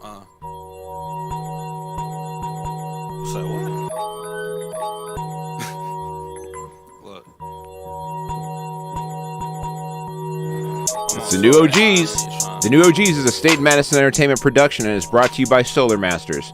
Say what? Look. It's the new OGs. The new OGs is a State Madison Entertainment production and is brought to you by Solar Masters.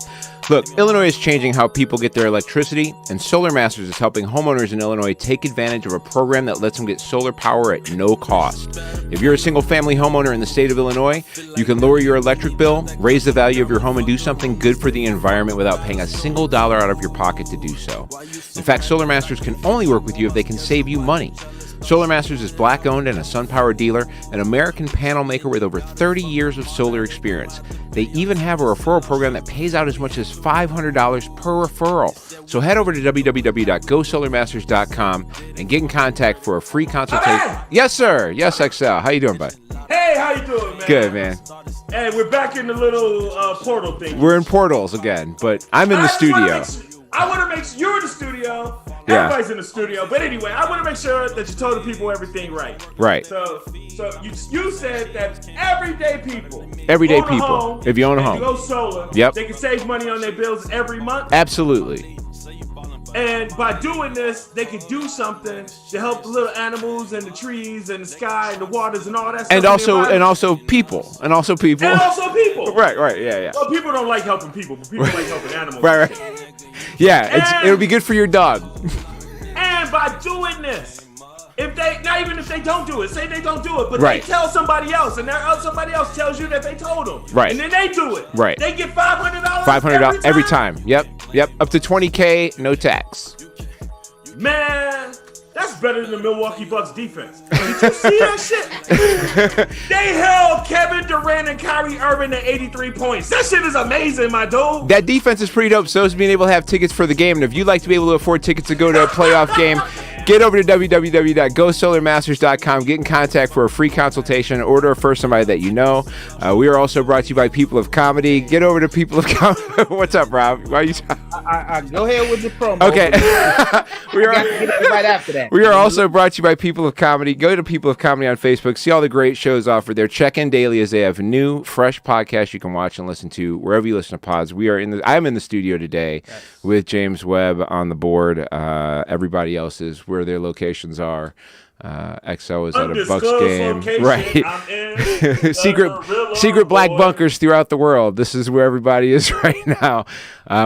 Look, Illinois is changing how people get their electricity, and Solar Masters is helping homeowners in Illinois take advantage of a program that lets them get solar power at no cost. If you're a single-family homeowner in the state of Illinois, you can lower your electric bill, raise the value of your home, and do something good for the environment without paying a single dollar out of your pocket to do so. In fact, Solar Masters can only work with you if they can save you money. Solar Masters is black-owned and a SunPower dealer, an American panel maker with over 30 years of solar experience. They even have a referral program that pays out as much as $500 per referral. So head over to www.gosolarmasters.com and get in contact for a free consultation. Hey! Yes, sir. Yes, XL. How you doing, bud? Hey, how you doing, man? Good, man. Hey, we're back in the little portal thing. We're in portals again, but I'm in the studio. I want to make sure you're in the studio. Yeah. Everybody's in the studio. But anyway, I want to make sure that you told the people everything right. Right. So you said that everyday people. If you own a home. You go solar. Yep. They can save money on their bills every month. Absolutely. And by doing this, they can do something to help the little animals and the trees and the sky and the waters and all that stuff. And also people. Right, yeah. Well, people don't like helping people, but people like helping animals. Right. Yeah, it'll be good for your dog. And by doing this, if they don't do it, say they don't do it, but right. they tell somebody else, and somebody else tells you that they told them, right? And then they do it, right? They get $500. $500 every time. Yep. Up to $20K, no tax. Man, that's better than the Milwaukee Bucks defense. Did you see that shit? They held Kevin Durant and Kyrie Irving to 83 points. That shit is amazing, my dude. That defense is pretty dope. So is being able to have tickets for the game. And if you'd like to be able to afford tickets to go to a playoff game, get over to www.gosolarmasters.com. Get in contact for a free consultation. Order for somebody that you know. We are also brought to you by People of Comedy. Get over to People of Comedy. What's up, Rob? Why are you I go ahead with the promo. Okay. We are right after that. We are also brought to you by People of Comedy. Go to People of Comedy on Facebook. See all the great shows offered there. Check in daily as they have new, fresh podcasts you can watch and listen to wherever you listen to pods. I'm in the studio today with James Webb on the board. Everybody else is where their locations are. XO is at a Bucks game, right? Secret black bunkers throughout the world. This is where everybody is right now.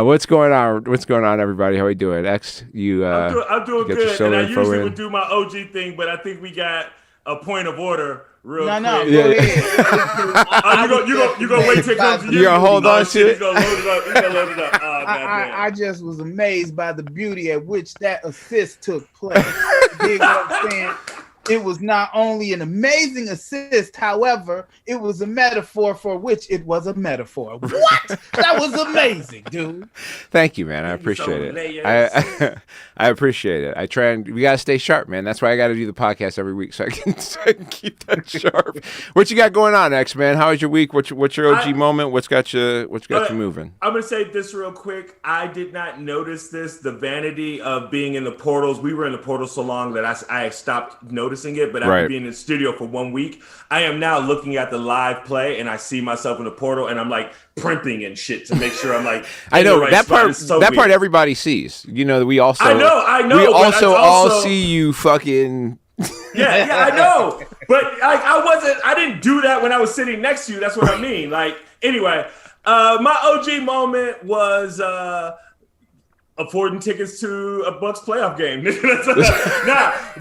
What's going on? What's going on, everybody? How are you doing? X, I'm doing good. And I usually would do my OG thing, but I think we got a point of order. Real quick. Go ahead. You gonna wait till it comes to you. You gonna hold on to it? He's gonna load it up. I just was amazed by the beauty at which that assist took place. You dig what I'm saying? It was not only an amazing assist, however, it was a metaphor for which it was a metaphor. What? That was amazing, dude. Thank you, man. I appreciate it. I appreciate it. We gotta stay sharp, man. That's why I gotta do the podcast every week so I can keep that sharp. What you got going on, X, man? How was your week? What's your OG moment? What's got you moving? I'm gonna say this real quick. I did not notice the vanity of being in the portals. We were in the portal so long that I stopped noticing it, but after being in the studio for 1 week, I am now looking at the live play and I see myself in the portal and I'm like primping and shit to make sure I'm like I know right that part. So that weird. part everybody sees. You know, we also I know. We also all see you fucking. Yeah, I know. But like I didn't do that when I was sitting next to you. That's what I mean. Like anyway, my OG moment was affording tickets to a Bucks playoff game.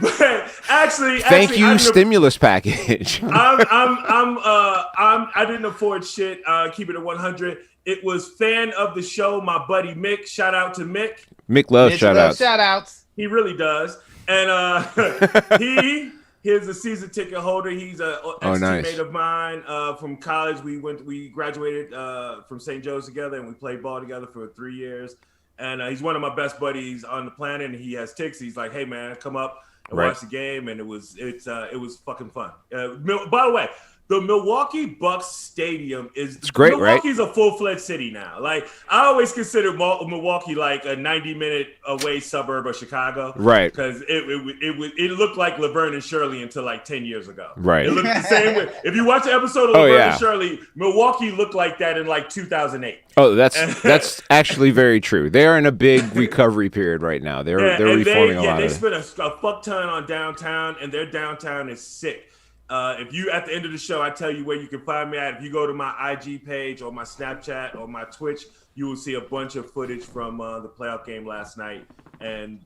But actually, thank you, stimulus package. I didn't afford shit. Keep it at 100. It was fan of the show, my buddy Mick. Shout out to Mick. Mick loves shout outs. He really does. And he's a season ticket holder. He's a ex-teammate of mine from college. We graduated from St. Joe's together, and we played ball together for 3 years. And he's one of my best buddies on the planet, and he has tickets. He's like, "Hey man, come up and watch the game." And it was fucking fun. By the way, the Milwaukee Bucks stadium is it's great, Milwaukee's right? a full-fledged city now. Like I always consider Milwaukee like a 90-minute away suburb of Chicago, Right? Because it looked like Laverne and Shirley until like 10 years ago, Right? It looked the same way. If you watch an episode of Laverne and Shirley, Milwaukee looked like that in like 2008. Oh, that's actually very true. They are in a big recovery period right now. They're reforming a lot. They spent a fuck ton on downtown, and their downtown is sick. If you at the end of the show, I tell you where you can find me at. If you go to my IG page or my Snapchat or my Twitch, you will see a bunch of footage from the playoff game last night and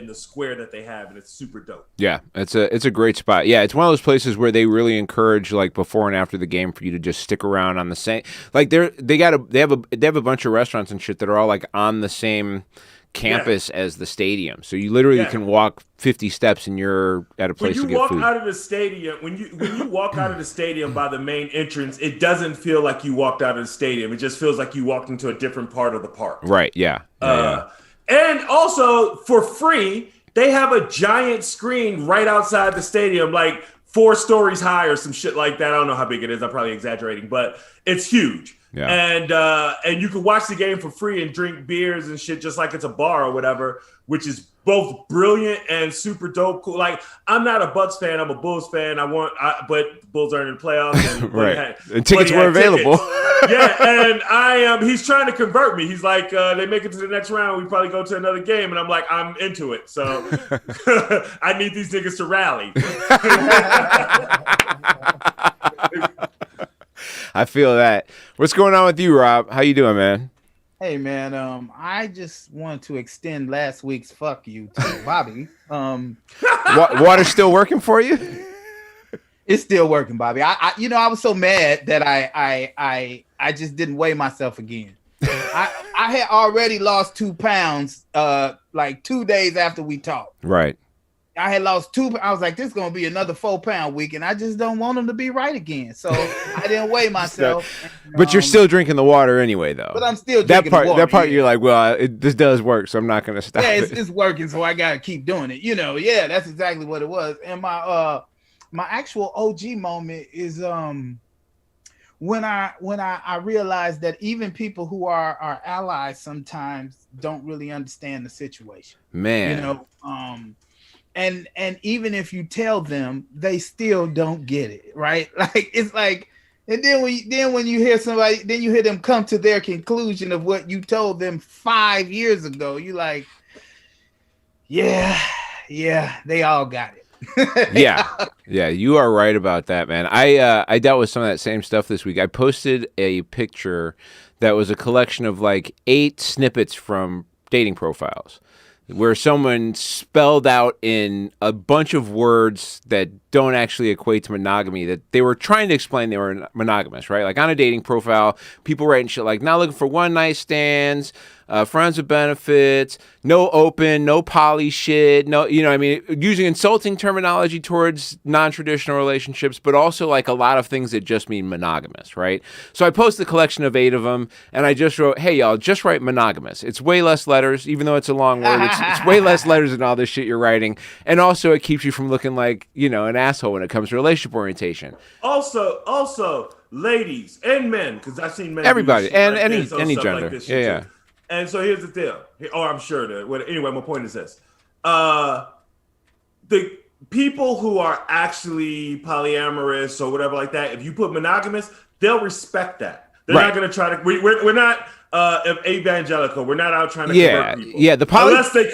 the square that they have, and it's super dope. Yeah, it's a great spot. Yeah, it's one of those places where they really encourage like before and after the game for you to just stick around on the same. Like they have a bunch of restaurants and shit that are all like on the same campus as the stadium, so you literally can walk 50 steps and you're at a place to get food. When you walk out of the stadium, when you walk out of the stadium by the main entrance, it doesn't feel like you walked out of the stadium. It just feels like you walked into a different part of the park. Right? Yeah. And also for free, they have a giant screen right outside the stadium, like 4 stories high or some shit like that. I don't know how big it is. I'm probably exaggerating, but it's huge. Yeah. And you can watch the game for free and drink beers and shit just like it's a bar or whatever, which is both brilliant and super dope. Cool. Like I'm not a Bucks fan, I'm a Bulls fan. But Bulls aren't in the playoffs. And right. And tickets were available. Yeah, and he's trying to convert me. He's like, they make it to the next round, we probably go to another game, and I'm like, I'm into it. So I need these niggas to rally. I feel that. What's going on with you, Rob? How you doing, man? Hey, man. I just wanted to extend last week's fuck you to Bobby. Water's still working for you? It's still working, Bobby. I was so mad that I just didn't weigh myself again. I had already lost 2 pounds like 2 days after we talked. Right. I had lost 2. I was like, this is going to be another 4-pound week, and I just don't want them to be right again. So I didn't weigh myself. But you're still drinking the water anyway, though. But I'm still drinking the water. That part, you're like, well, this does work, so I'm not going to stop. Yeah, it's working, so I got to keep doing it. Yeah, that's exactly what it was. And my actual OG moment is when I realized that even people who are our allies sometimes don't really understand the situation. Man. And even if you tell them, they still don't get it, right? Like it's like, and then when you hear somebody, then you hear them come to their conclusion of what you told them 5 years ago. You like, yeah, they all got it. Yeah, you are right about that, man. I dealt with some of that same stuff this week. I posted a picture that was a collection of like 8 snippets from dating profiles, where someone spelled out in a bunch of words that don't actually equate to monogamy, that they were trying to explain they were monogamous, right? Like on a dating profile, people writing shit like, not looking for one night stands, friends with benefits, no open, no poly shit, no, using insulting terminology towards non-traditional relationships, but also like a lot of things that just mean monogamous, right? So I posted a collection of 8 of them, and I just wrote, hey, y'all, just write monogamous. It's way less letters, even though it's a long word. It's way less letters than all this shit you're writing. And also it keeps you from looking like, an asshole when it comes to relationship orientation. Also, ladies and men, because I've seen men. Everybody, and like any gender. Like yeah. And so here's the deal. I'm sure that. Anyway, my point is this: the people who are actually polyamorous or whatever like that, if you put monogamous, they'll respect that. They're not going to try to. We're not evangelical. We're not out trying to convert people. Yeah, unless they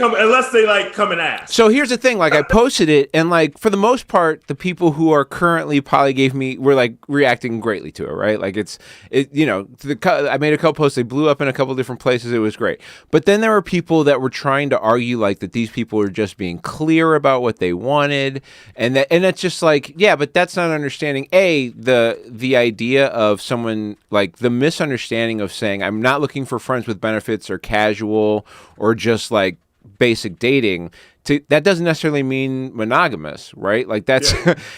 come and ask. So here's the thing, like I posted it, and like for the most part, the people who are currently poly were like reacting greatly to it, right? Like I made a couple posts, they blew up in a couple different places, it was great. But then there were people that were trying to argue like that these people are just being clear about what they wanted, and it's just like, yeah, but that's not understanding the idea of someone, like the misunderstanding of saying I'm not looking for friends with benefits or casual or just like basic dating. That doesn't necessarily mean monogamous, right? Like that's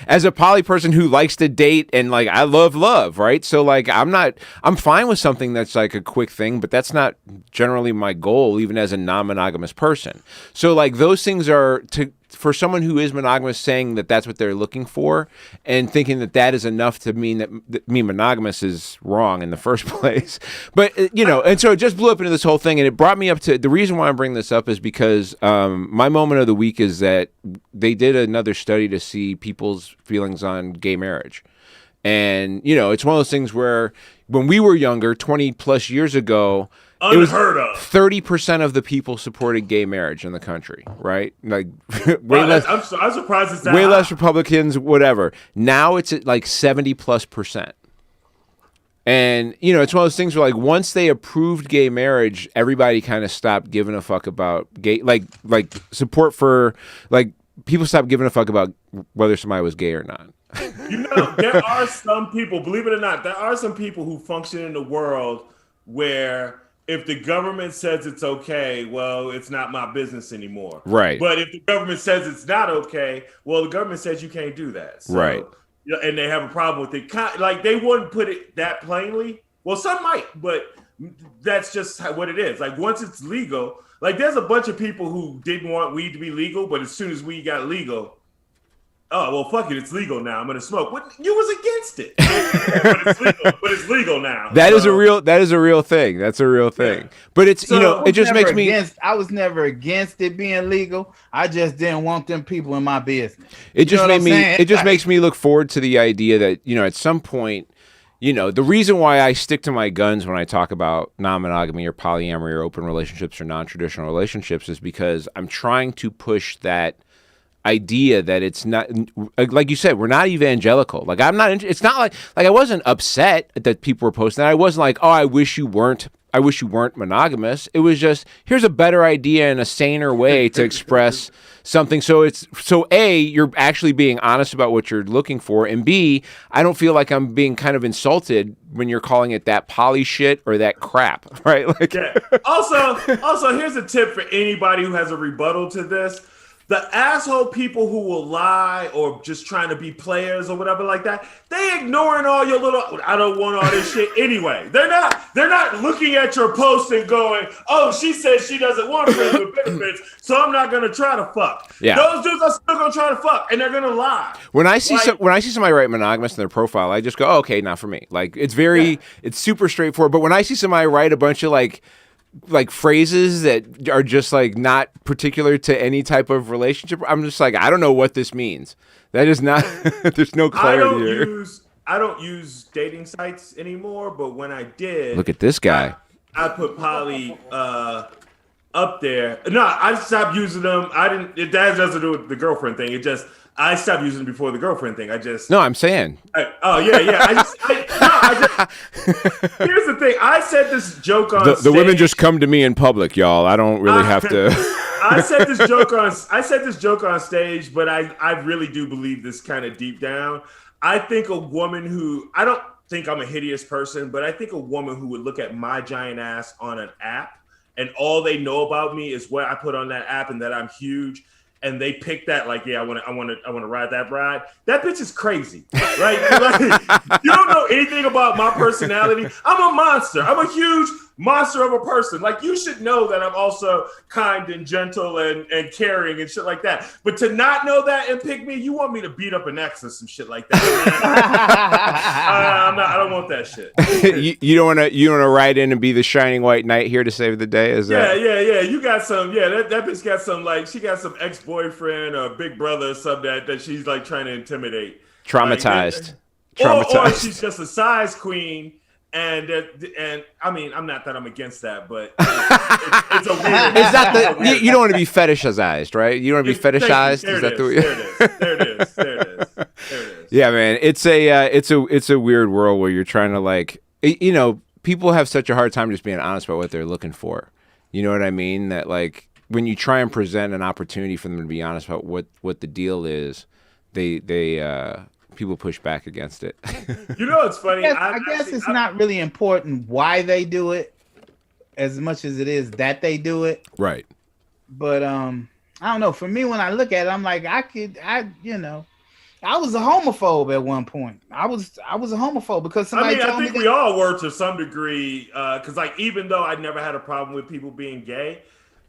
as a poly person who likes to date and like I love, right? So like I'm fine with something that's like a quick thing, but that's not generally my goal, even as a non-monogamous person. So like those things are for someone who is monogamous saying that that's what they're looking for and thinking that that is enough to mean that being monogamous is wrong in the first place. But, and so it just blew up into this whole thing. And it brought me up to the reason why I'm bringing this up is because my moment of the week is that they did another study to see people's feelings on gay marriage. And, it's one of those things where when we were younger, 20 plus years ago, unheard of. 30% of the people supported gay marriage in the country, right? Like I'm surprised it's that way high. less Republicans, whatever. Now it's at like 70+%. And, it's one of those things where like once they approved gay marriage, everybody kind of stopped giving a fuck about gay, like support for, like people stopped giving a fuck about whether somebody was gay or not. There are some people, believe it or not, there are some people who function in the world where if the government says it's okay, well, it's not my business anymore. Right. But if the government says it's not okay, well, the government says you can't do that. So, right. And they have a problem with it. Like, they wouldn't put it that plainly. Well, some might, but that's just what it is. Like, once it's legal, like, there's a bunch of people who didn't want weed to be legal, but as soon as weed got legal, oh, well, fuck it. It's legal now. I'm going to smoke. What? You was against it. but it's legal now. That is a real thing. That's a real thing. Yeah. But it's, it just makes me. I was never against it being legal. I just didn't want them people in my business. It just makes me look forward to the idea that, at some point, the reason why I stick to my guns when I talk about non-monogamy or polyamory or open relationships or non-traditional relationships is because I'm trying to push that idea that it's not, like you said, we're not evangelical. Like I'm not. It's not like I wasn't upset that people were posting that. I wasn't like, oh, I wish you weren't monogamous. It was just, here's a better idea and a saner way to express something. So A, you're actually being honest about what you're looking for, and B, I don't feel like I'm being kind of insulted when you're calling it that poly shit or that crap, right? Like, yeah. Also, here's a tip for anybody who has a rebuttal to this. The asshole people who will lie or just trying to be players or whatever like that, they ignoring all your little, I don't want all this shit anyway. They're not looking at your post and going, oh, she says she doesn't want friends with benefits, so I'm not gonna try to fuck. Yeah. Those dudes are still gonna try to fuck and they're gonna lie. When I see somebody write monogamous in their profile, I just go, oh, okay, not for me. Like it's super straightforward. But when I see somebody write a bunch of like phrases that are just like not particular to any type of relationship, I'm just like, I don't know what this means. That is not, there's no clarity here. I don't use dating sites anymore, but when I did, look at this guy. I put poly up there. No, I stopped using them. That has nothing to do with the girlfriend thing. I stopped using them before the girlfriend thing. No, I'm saying. Yeah. Here's the thing. I said this joke on stage. The women just come to me in public, y'all. I don't really have to. I said this joke on stage, but I really do believe this kind of deep down. I think a woman who, I don't think I'm a hideous person, but I think a woman who would look at my giant ass on an app and all they know about me is what I put on that app and that I'm huge, and they pick that like, yeah, I want to ride that ride. That bitch is crazy, right? Like, you don't know anything about my personality. I'm a monster. I'm a huge monster of a person. Like, you should know that I'm also kind and gentle and caring and shit like that. But to not know that and pick me, you want me to beat up an ex or some shit like that? I don't want that shit. You don't want to ride in and be the shining white knight here to save the day? Yeah. You got some. Yeah, that bitch got some, like, she got some ex-boyfriend or big brother or something that she's like trying to intimidate. Traumatized. Or she's just a size queen. And I mean, I'm not that I'm against that, but it's a weird. It's not you don't want to be fetishized, right? You don't want to be fetishized. There it is. Yeah, man, it's a weird world where you're trying to, like, people have such a hard time just being honest about what they're looking for. You know what I mean? That, like, when you try and present an opportunity for them to be honest about what the deal is, they people push back against it. It's funny. I guess it's not really important why they do it as much as it is that they do it. Right. But I don't know. For me, when I look at it, I'm like, I was a homophobe at one point. I was a homophobe because somebody told me. I think we all were to some degree. Because, like, even though I never had a problem with people being gay,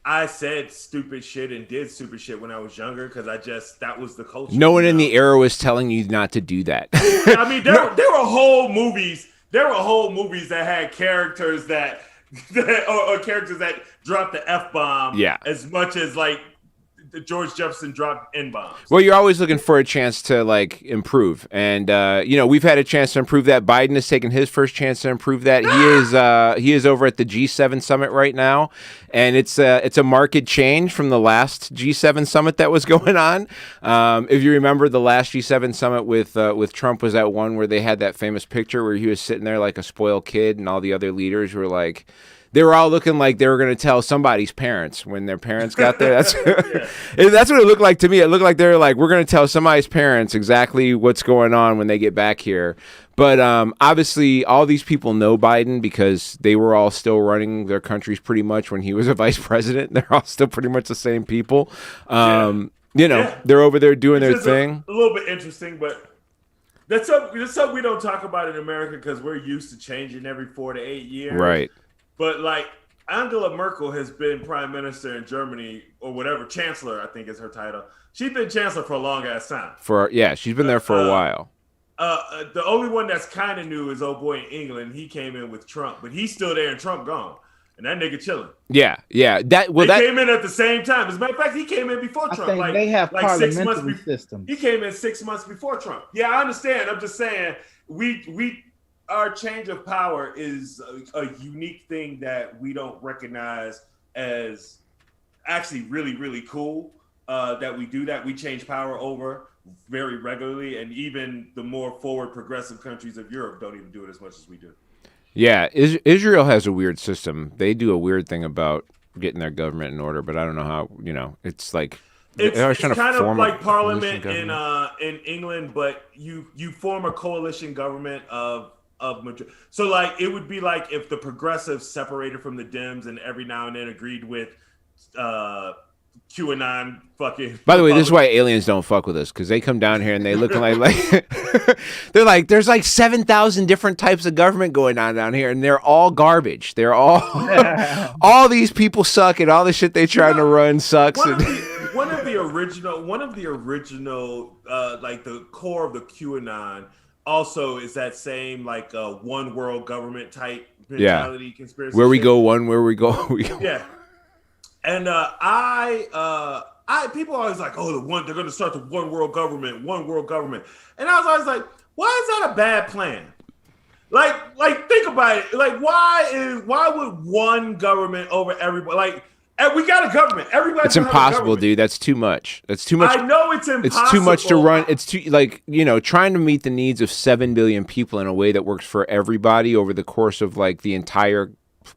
I said stupid shit and did stupid shit when I was younger because that was the culture. No one in the era was telling you not to do that. I mean, there were whole movies. There were whole movies that had characters that or characters that dropped the F-bomb. Yeah. As much as like George Jefferson dropped N-bombs. Well, you're always looking for a chance to like improve, and we've had a chance to improve that. Biden has taken his first chance to improve that. He is over at the G7 summit right now, and it's a marked change from the last G7 summit that was going on. If you remember, the last G7 summit with Trump was that one where they had that famous picture where he was sitting there like a spoiled kid, and all the other leaders were like. They were all looking like they were going to tell somebody's parents when their parents got there. That's that's what it looked like to me. It looked like they were like, we're going to tell somebody's parents exactly what's going on when they get back here. But obviously, all these people know Biden because they were all still running their countries pretty much when he was a vice president. They're all still pretty much the same people. They're over there doing their thing. A little bit interesting, but that's something we don't talk about in America because we're used to changing every 4 to 8 years. Right. But like Angela Merkel has been prime minister in Germany or whatever, chancellor, I think is her title. She's been chancellor for a long ass time. She's been there for a while. The only one that's kind of new is old boy in England. He came in with Trump, but he's still there and Trump gone. And that nigga chilling. Yeah. They came in at the same time. As a matter of fact, he came in before Trump. I think they have parliamentary systems. He came in 6 months before Trump. Yeah, I understand. I'm just saying our change of power is a unique thing that we don't recognize as actually really, really cool that we do that. We change power over very regularly, and even the more forward progressive countries of Europe don't even do it as much as we do. Yeah, Israel has a weird system. They do a weird thing about getting their government in order, but I don't know how, it's like... It's kind of like parliament in England, but you form a coalition government of so like it would be like if the progressives separated from the Dems and every now and then agreed with QAnon fucking. By the way, this is why aliens don't fuck with us because they come down here and they look like they're like there's like 7,000 different types of government going on down here and they're all garbage. They're all all these people suck and all the shit they trying to run sucks. One of the original like the core of the QAnon. Also, is that same like one world government type mentality conspiracy? Where we go, where we go. Yeah, and people are always like, they're going to start the one world government, and I was always like, why is that a bad plan? Like think about it. Like why would one government over everybody? Like. And we got a government. Everybody. It's impossible, dude. That's too much. That's too much. I know it's impossible. It's too much to run. It's too trying to meet the needs of 7 billion people in a way that works for everybody over the course of like the entire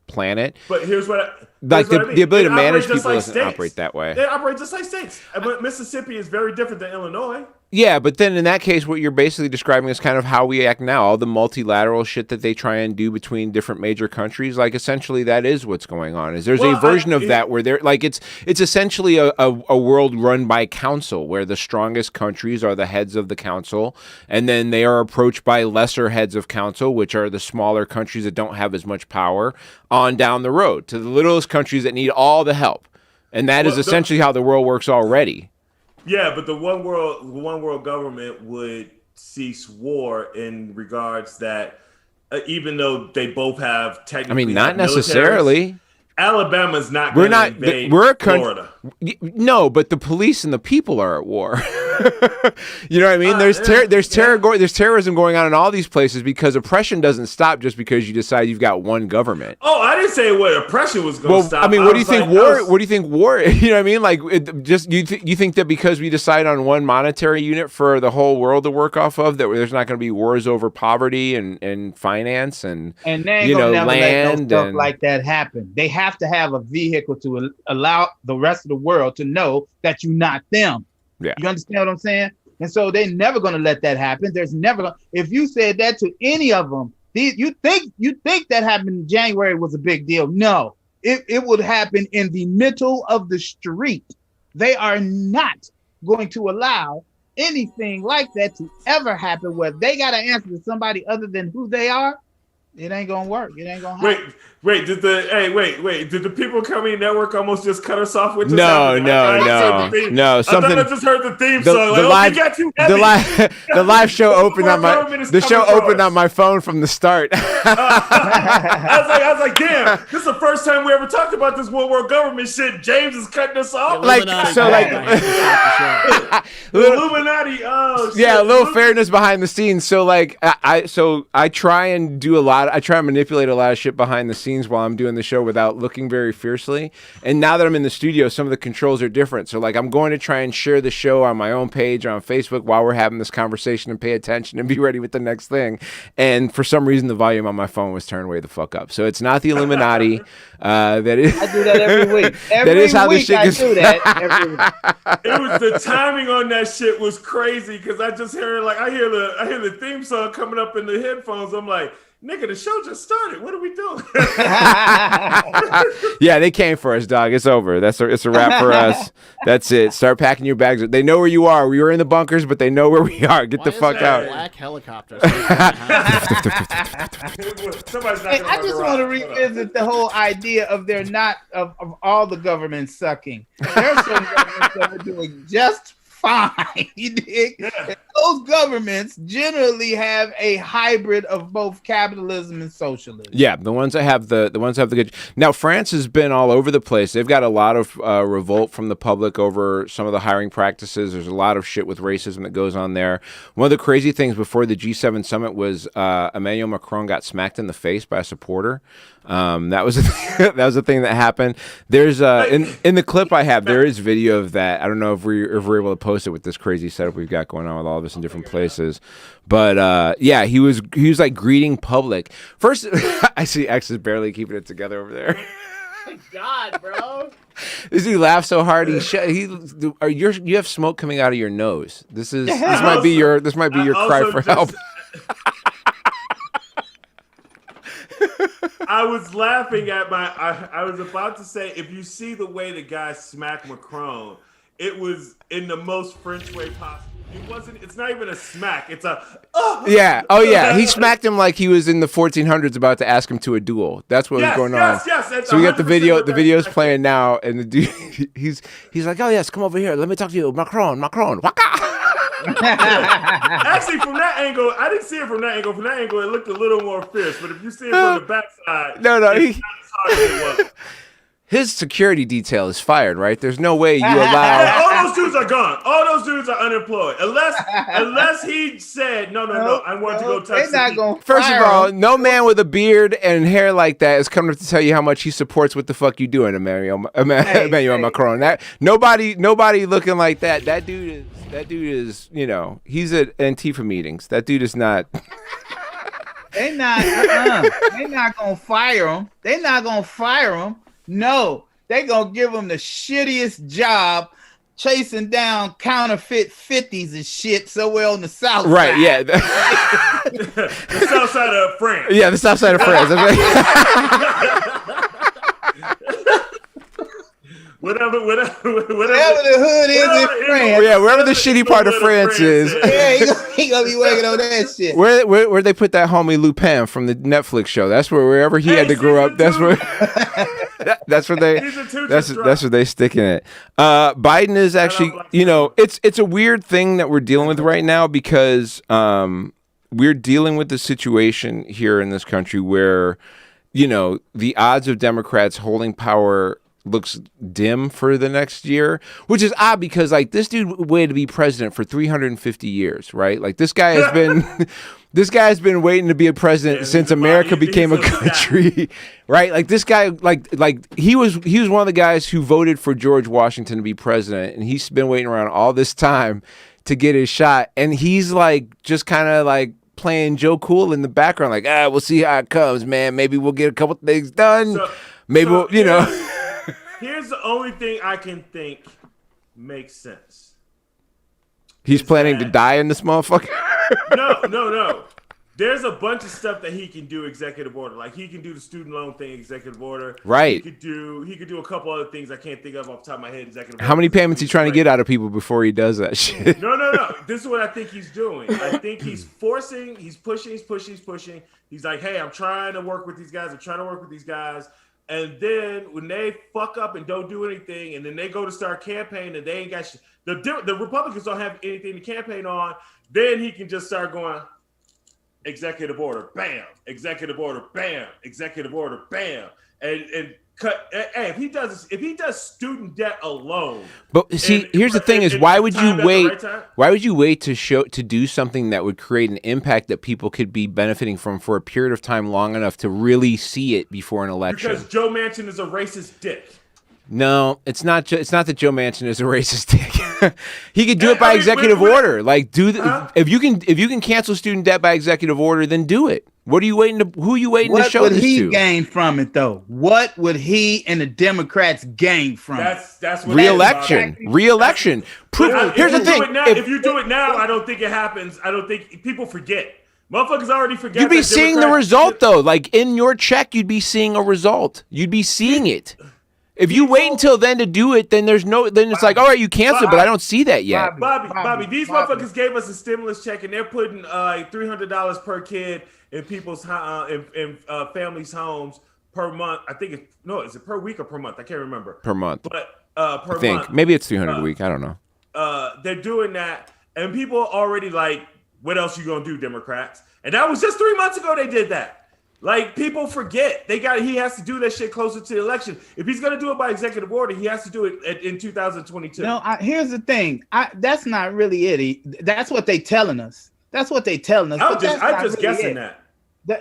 planet. But here's what the ability to manage people doesn't operate that way. They operate just like states. But Mississippi is very different than Illinois. Yeah, but then in that case, what you're basically describing is kind of how we act now. All the multilateral shit that they try and do between different major countries, like essentially that is what's going on. Is there's a version of that where they're like it's essentially a world run by council where the strongest countries are the heads of the council, and then they are approached by lesser heads of council, which are the smaller countries that don't have as much power, on down the road to the littlest countries that need all the help, and that is essentially how the world works already. Yeah, but the one world government would cease war in regards that even though they both have technically, not necessarily. Alabama's not. We're a country. Florida. No, but the police and the people are at war. You know what I mean? There's terrorism going on in all these places because oppression doesn't stop just because you decide you've got one government. Oh, I didn't say what oppression was going to stop. I mean, what do you think war? What do you think war? You know what I mean? Like, you think that because we decide on one monetary unit for the whole world to work off of, that there's not going to be wars over poverty and finance and they ain't gonna never land let no stuff like that happen. They have to have a vehicle to allow the rest of the world to know that you're not them. Yeah. You understand what I'm saying? And so they're never going to let that happen. There's never if you said that to any of them, you think that happened in January was a big deal. No, it would happen in the middle of the street. They are not going to allow anything like that to ever happen where they got to answer to somebody other than who they are. It ain't gonna work. It ain't gonna Wait, happen. wait. Did the People Coming Network almost just cut us off with this? No. I thought I just heard the theme song. The live show opened on my phone from the start. I was like, damn, this is the first time we ever talked about this one world government shit. James is cutting us off. Illuminati. Oh, shit. Yeah, a little fairness behind the scenes. So like, I try and manipulate a lot of shit behind the scenes while I'm doing the show without looking very fiercely. And now that I'm in the studio, some of the controls are different. So like, I'm going to try and share the show on my own page on Facebook while we're having this conversation and pay attention and be ready with the next thing. And for some reason, the volume on my phone was turned way the fuck up. So it's not the Illuminati. I do that every week. That is how this shit gets. Do that every week. It was the timing on that shit was crazy because I just heard I hear the theme song coming up in the headphones. I'm like, nigga, the show just started. What are we doing? Yeah, they came for us, dog. It's over. It's a wrap for us. That's it. Start packing your bags. They know where you are. We were in the bunkers, but they know where we are. Get the fuck out. Black helicopter. I just want to revisit the whole idea of of all the governments sucking. There are some governments that are doing just fine. You dig? Yeah. Those governments generally have a hybrid of both capitalism and socialism. Yeah, the ones that have the good. Now France has been all over the place. They've got a lot of revolt from the public over some of the hiring practices. There's a lot of shit with racism that goes on there. One of the crazy things before the G7 summit was Emmanuel Macron got smacked in the face by a supporter. That was a thing that happened. There's in the clip I have, there is video of that. I don't know if we're able to post it with this crazy setup we've got going on with all of us in different places. But yeah, he was like greeting public. First, I see X is barely keeping it together over there. God, bro. This dude laughed so hard you have smoke coming out of your nose. This might be your cry for help. I was laughing at I was about to say, if you see the way the guy smacked Macron, it was in the most French way possible. It's not even a smack. It's a, oh. Yeah. Oh, yeah. He smacked him like he was in the 1400s about to ask him to a duel. That's what was going on. Yes. So we got the video. The video's playing now, and the dude, he's like, oh, yes, come over here. Let me talk to you. Macron. Waka. Actually, from that angle, I didn't see it from that angle. From that angle, it looked a little more fierce. But if you see it from the backside, no, it's not as hard as it was. His security detail is fired, right? There's no way you allow. All those dudes are gone. All those dudes are unemployed. Unless he said, no, I want to go touch the First of all, no man with a beard and hair like that is coming up to tell you how much he supports what the fuck you doing, Emmanuel Macron. Nobody looking like that. That dude is, he's at Antifa meetings. That dude is not. They not gonna fire him. They're not gonna fire him. No, they gonna give him the shittiest job chasing down counterfeit 50s and shit somewhere on the south side. Right, yeah. The south side of France. Yeah, the south side of France. Whatever the hood is in France. Yeah, wherever the shitty part of France is. Yeah, he gonna be working on that shit. Where they put that homie Lupin from the Netflix show. That's wherever he had to grow up. That's where that's where they sticking it. Biden is actually, it's a weird thing that we're dealing with right now because we're dealing with the situation here in this country where, the odds of Democrats holding power looks dim for the next year, which is odd because like this dude waited to be president for 350 years, right? Like this guy has been waiting to be a president since America became a country, right? Like this guy, like he was one of the guys who voted for George Washington to be president, and he's been waiting around all this time to get his shot, and he's like just kind of like playing Joe Cool in the background, like we'll see how it comes, man. Maybe we'll get a couple things done. Here's the only thing I can think makes sense. He's planning to die in this motherfucker? No. There's a bunch of stuff that he can do executive order. Like he can do the student loan thing executive order. Right. He could do a couple other things I can't think of off the top of my head. Executive order. How many payments he trying to get out of people before he does that shit? No. This is what I think he's doing. I think he's pushing. He's like, hey, I'm trying to work with these guys. And then when they fuck up and don't do anything, and then they go to start campaigning and they ain't got shit, the Republicans don't have anything to campaign on, then he can just start going, executive order, bam, executive order, bam, executive order, bam, and cut. Hey, if he does student debt alone. But see, here's the thing: is why would you wait? Why would you wait to do something that would create an impact that people could be benefiting from for a period of time long enough to really see it before an election? Because Joe Manchin is a racist dick. No, it's not. It's not that Joe Manchin is a racist dick. He could do it by executive order. Like, if you can cancel student debt by executive order, then do it. What are you waiting to? Who are you waiting to show this to? What would he gain from it, though? What would he and the Democrats gain from it? That's what reelection. Reelection. Here's the thing: if you do it now, I don't think it happens. I don't think people forget. Motherfuckers already forget. You'd be seeing the result, though. Like in your check, you'd be seeing a result. You'd be seeing it. If you wait until then to do it, then it's like, all right, you canceled, but I don't see that yet. Bobby, these motherfuckers gave us a stimulus check, and they're putting $300 per kid in people's in families' homes per month. I think is it per week or per month? I can't remember. Per month, but per I think month. Maybe it's 300 a week. I don't know. They're doing that, and people are already like, "What else you gonna do, Democrats?" And that was just 3 months ago. They did that. Like, people forget. He has to do that shit closer to the election. If he's going to do it by executive order, he has to do it in 2022. No, here's the thing. That's not really it. That's what they telling us. That's what they telling us. I'm just really guessing that.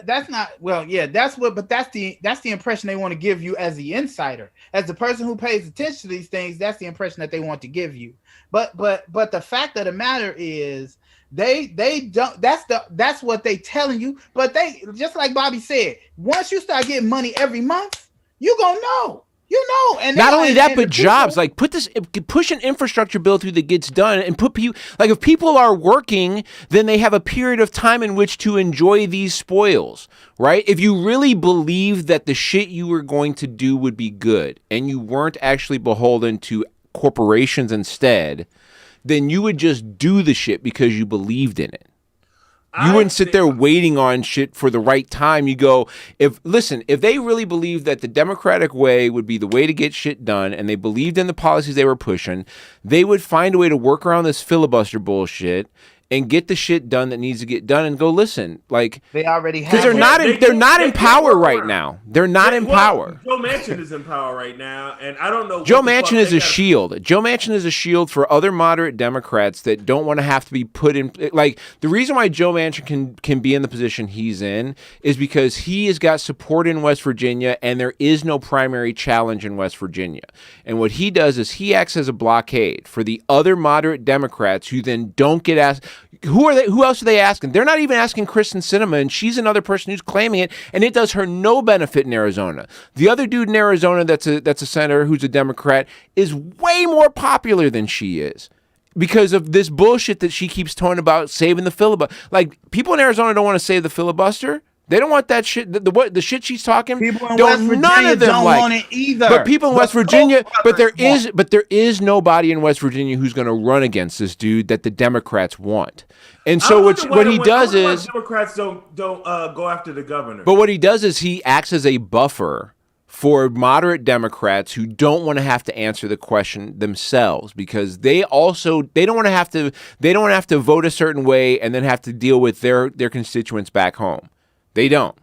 That's not, well, yeah, that's the impression they want to give you as the insider. As the person who pays attention to these things, that's the impression that they want to give you. But the fact of the matter is, they don't. That's what they telling you. But they, just like Bobby said, once you start getting money every month, you gonna know. You know, and not only that, but jobs. Like push an infrastructure bill through that gets done, and put people. Like if people are working, then they have a period of time in which to enjoy these spoils, right? If you really believe that the shit you were going to do would be good, and you weren't actually beholden to corporations instead, then you would just do the shit because you believed in it. You wouldn't sit there waiting on shit for the right time. You go, if they really believed that the Democratic way would be the way to get shit done, and they believed in the policies they were pushing, they would find a way to work around this filibuster bullshit and get the shit done that needs to get done, and go, listen, like they already have, because they're not in power right now. They're not in power. Joe Manchin is in power right now, and I don't know. Joe Manchin is a shield. Joe Manchin is a shield for other moderate Democrats that don't want to have to be put in. Like the reason why Joe Manchin can be in the position he's in is because he has got support in West Virginia, and there is no primary challenge in West Virginia. And what he does is he acts as a blockade for the other moderate Democrats who then don't get asked. Who are they? Who else are they asking? They're not even asking Kristen Sinema, and she's another person who's claiming it, and it does her no benefit in Arizona. The other dude in Arizona that's a senator who's a Democrat is way more popular than she is because of this bullshit that she keeps talking about saving the filibuster. Like, people in Arizona don't want to save the filibuster. They don't want that shit. The shit she's talking. People in West Virginia don't want it either. But people in West Virginia, but there is nobody in West Virginia who's going to run against this dude that the Democrats want. And so what he does is Democrats don't go after the governor. But what he does is he acts as a buffer for moderate Democrats who don't want to have to answer the question themselves, because they don't want to have to vote a certain way and then have to deal with their constituents back home. They don't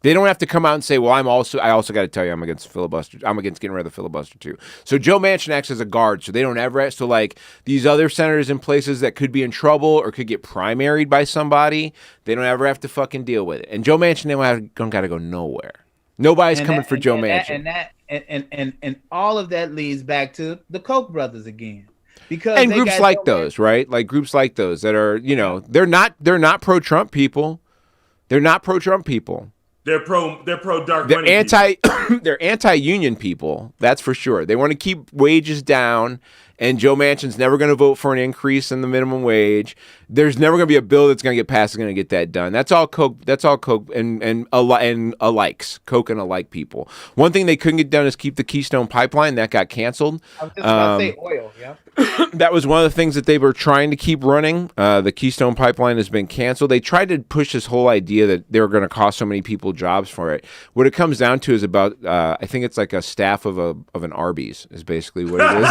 have to come out and say, well, I also got to tell you I'm against the filibuster. I'm against getting rid of the filibuster too. So Joe Manchin acts as a guard, so they don't ever. So like these other senators in places that could be in trouble or could get primaried by somebody, they don't ever have to fucking deal with it. And Joe Manchin don't got to go nowhere. Nobody's coming for Joe Manchin. And all of that leads back to the Koch brothers again. Because and groups like those, right? Like groups like those that are, they're not pro-Trump people. They're not pro-Trump people. They're pro-dark money. They're They're anti-union people. That's for sure. They want to keep wages down And Joe Manchin's never going to vote for an increase in the minimum wage. There's never going to be a bill that's going to get passed that's going to get that done. That's all Coke. That's all Coke and alikes. Coke and alike people. One thing they couldn't get done is keep the Keystone Pipeline. That got canceled. I was just about to say oil. Yeah. That was one of the things that they were trying to keep running. The Keystone Pipeline has been canceled. They tried to push this whole idea that they were going to cost so many people jobs for it. What it comes down to is about, I think it's like a staff of an Arby's is basically what it is.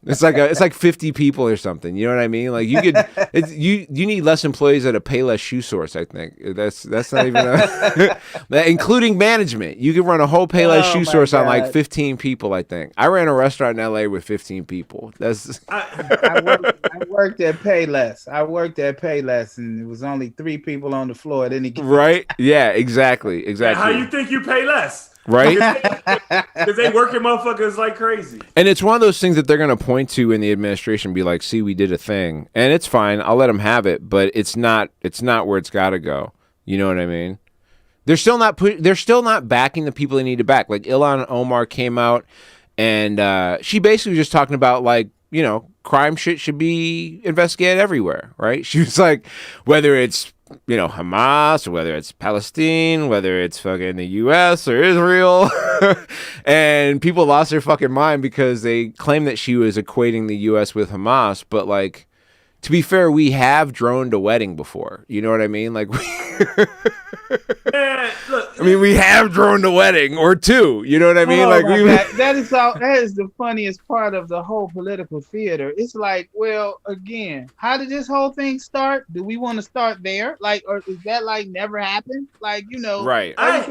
It's like 50 people or something. You know what I mean? Like you need less employees at a Payless shoe source. I think that's not even including management. You could run a whole Payless shoe source on like 15 people. I think I ran a restaurant in LA with 15 people. That's I worked at Payless, and it was only 3 people on the floor at any given right. Yeah, exactly. How you think you pay less? Right? Because they working motherfuckers like crazy. And it's one of those things that they're going to point to in the administration, be like, "See, we did a thing," and it's fine. I'll let them have it, but it's not where it's got to go. You know what I mean? They're still not backing the people they need to back. Like Ilhan Omar came out. And she basically was just talking about, like, you know, crime shit should be investigated everywhere, right? She was like, whether it's, you know, Hamas, or whether it's Palestine, whether it's fucking the U.S. or Israel. And people lost their fucking mind because they claimed that she was equating the U.S. with Hamas. But, like, to be fair, we have droned a wedding before. You know what I mean? Like, Look, I mean, we have droned a wedding or 2. You know what I mean? Like, that is the funniest part of the whole political theater. It's like, well, again, how did this whole thing start? Do we want to start there? Like, or is that like never happened? Like, you know, right? I'm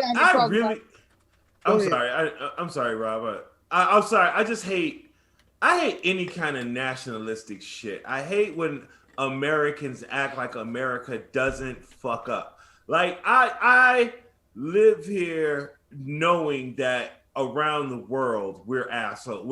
sorry, Rob. I'm sorry. I hate any kind of nationalistic shit. I hate when Americans act like America doesn't fuck up. Like, I live here knowing that around the world we're assholes.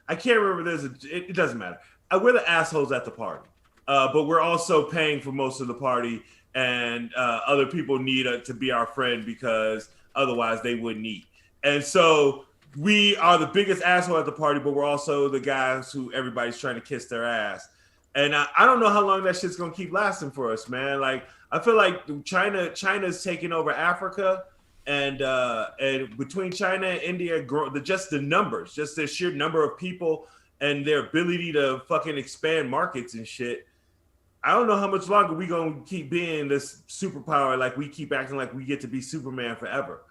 I can't remember. It doesn't matter. We're the assholes at the party, but we're also paying for most of the party, and other people need to be our friend because otherwise they wouldn't eat. And so we are the biggest asshole at the party, but we're also the guys who everybody's trying to kiss their ass. And I don't know how long that shit's gonna keep lasting for us, man. Like, I feel like China's taking over Africa, and between China and India, just the sheer number of people and their ability to fucking expand markets and shit. I don't know how much longer we gonna keep being this superpower. Like, we keep acting like we get to be Superman forever.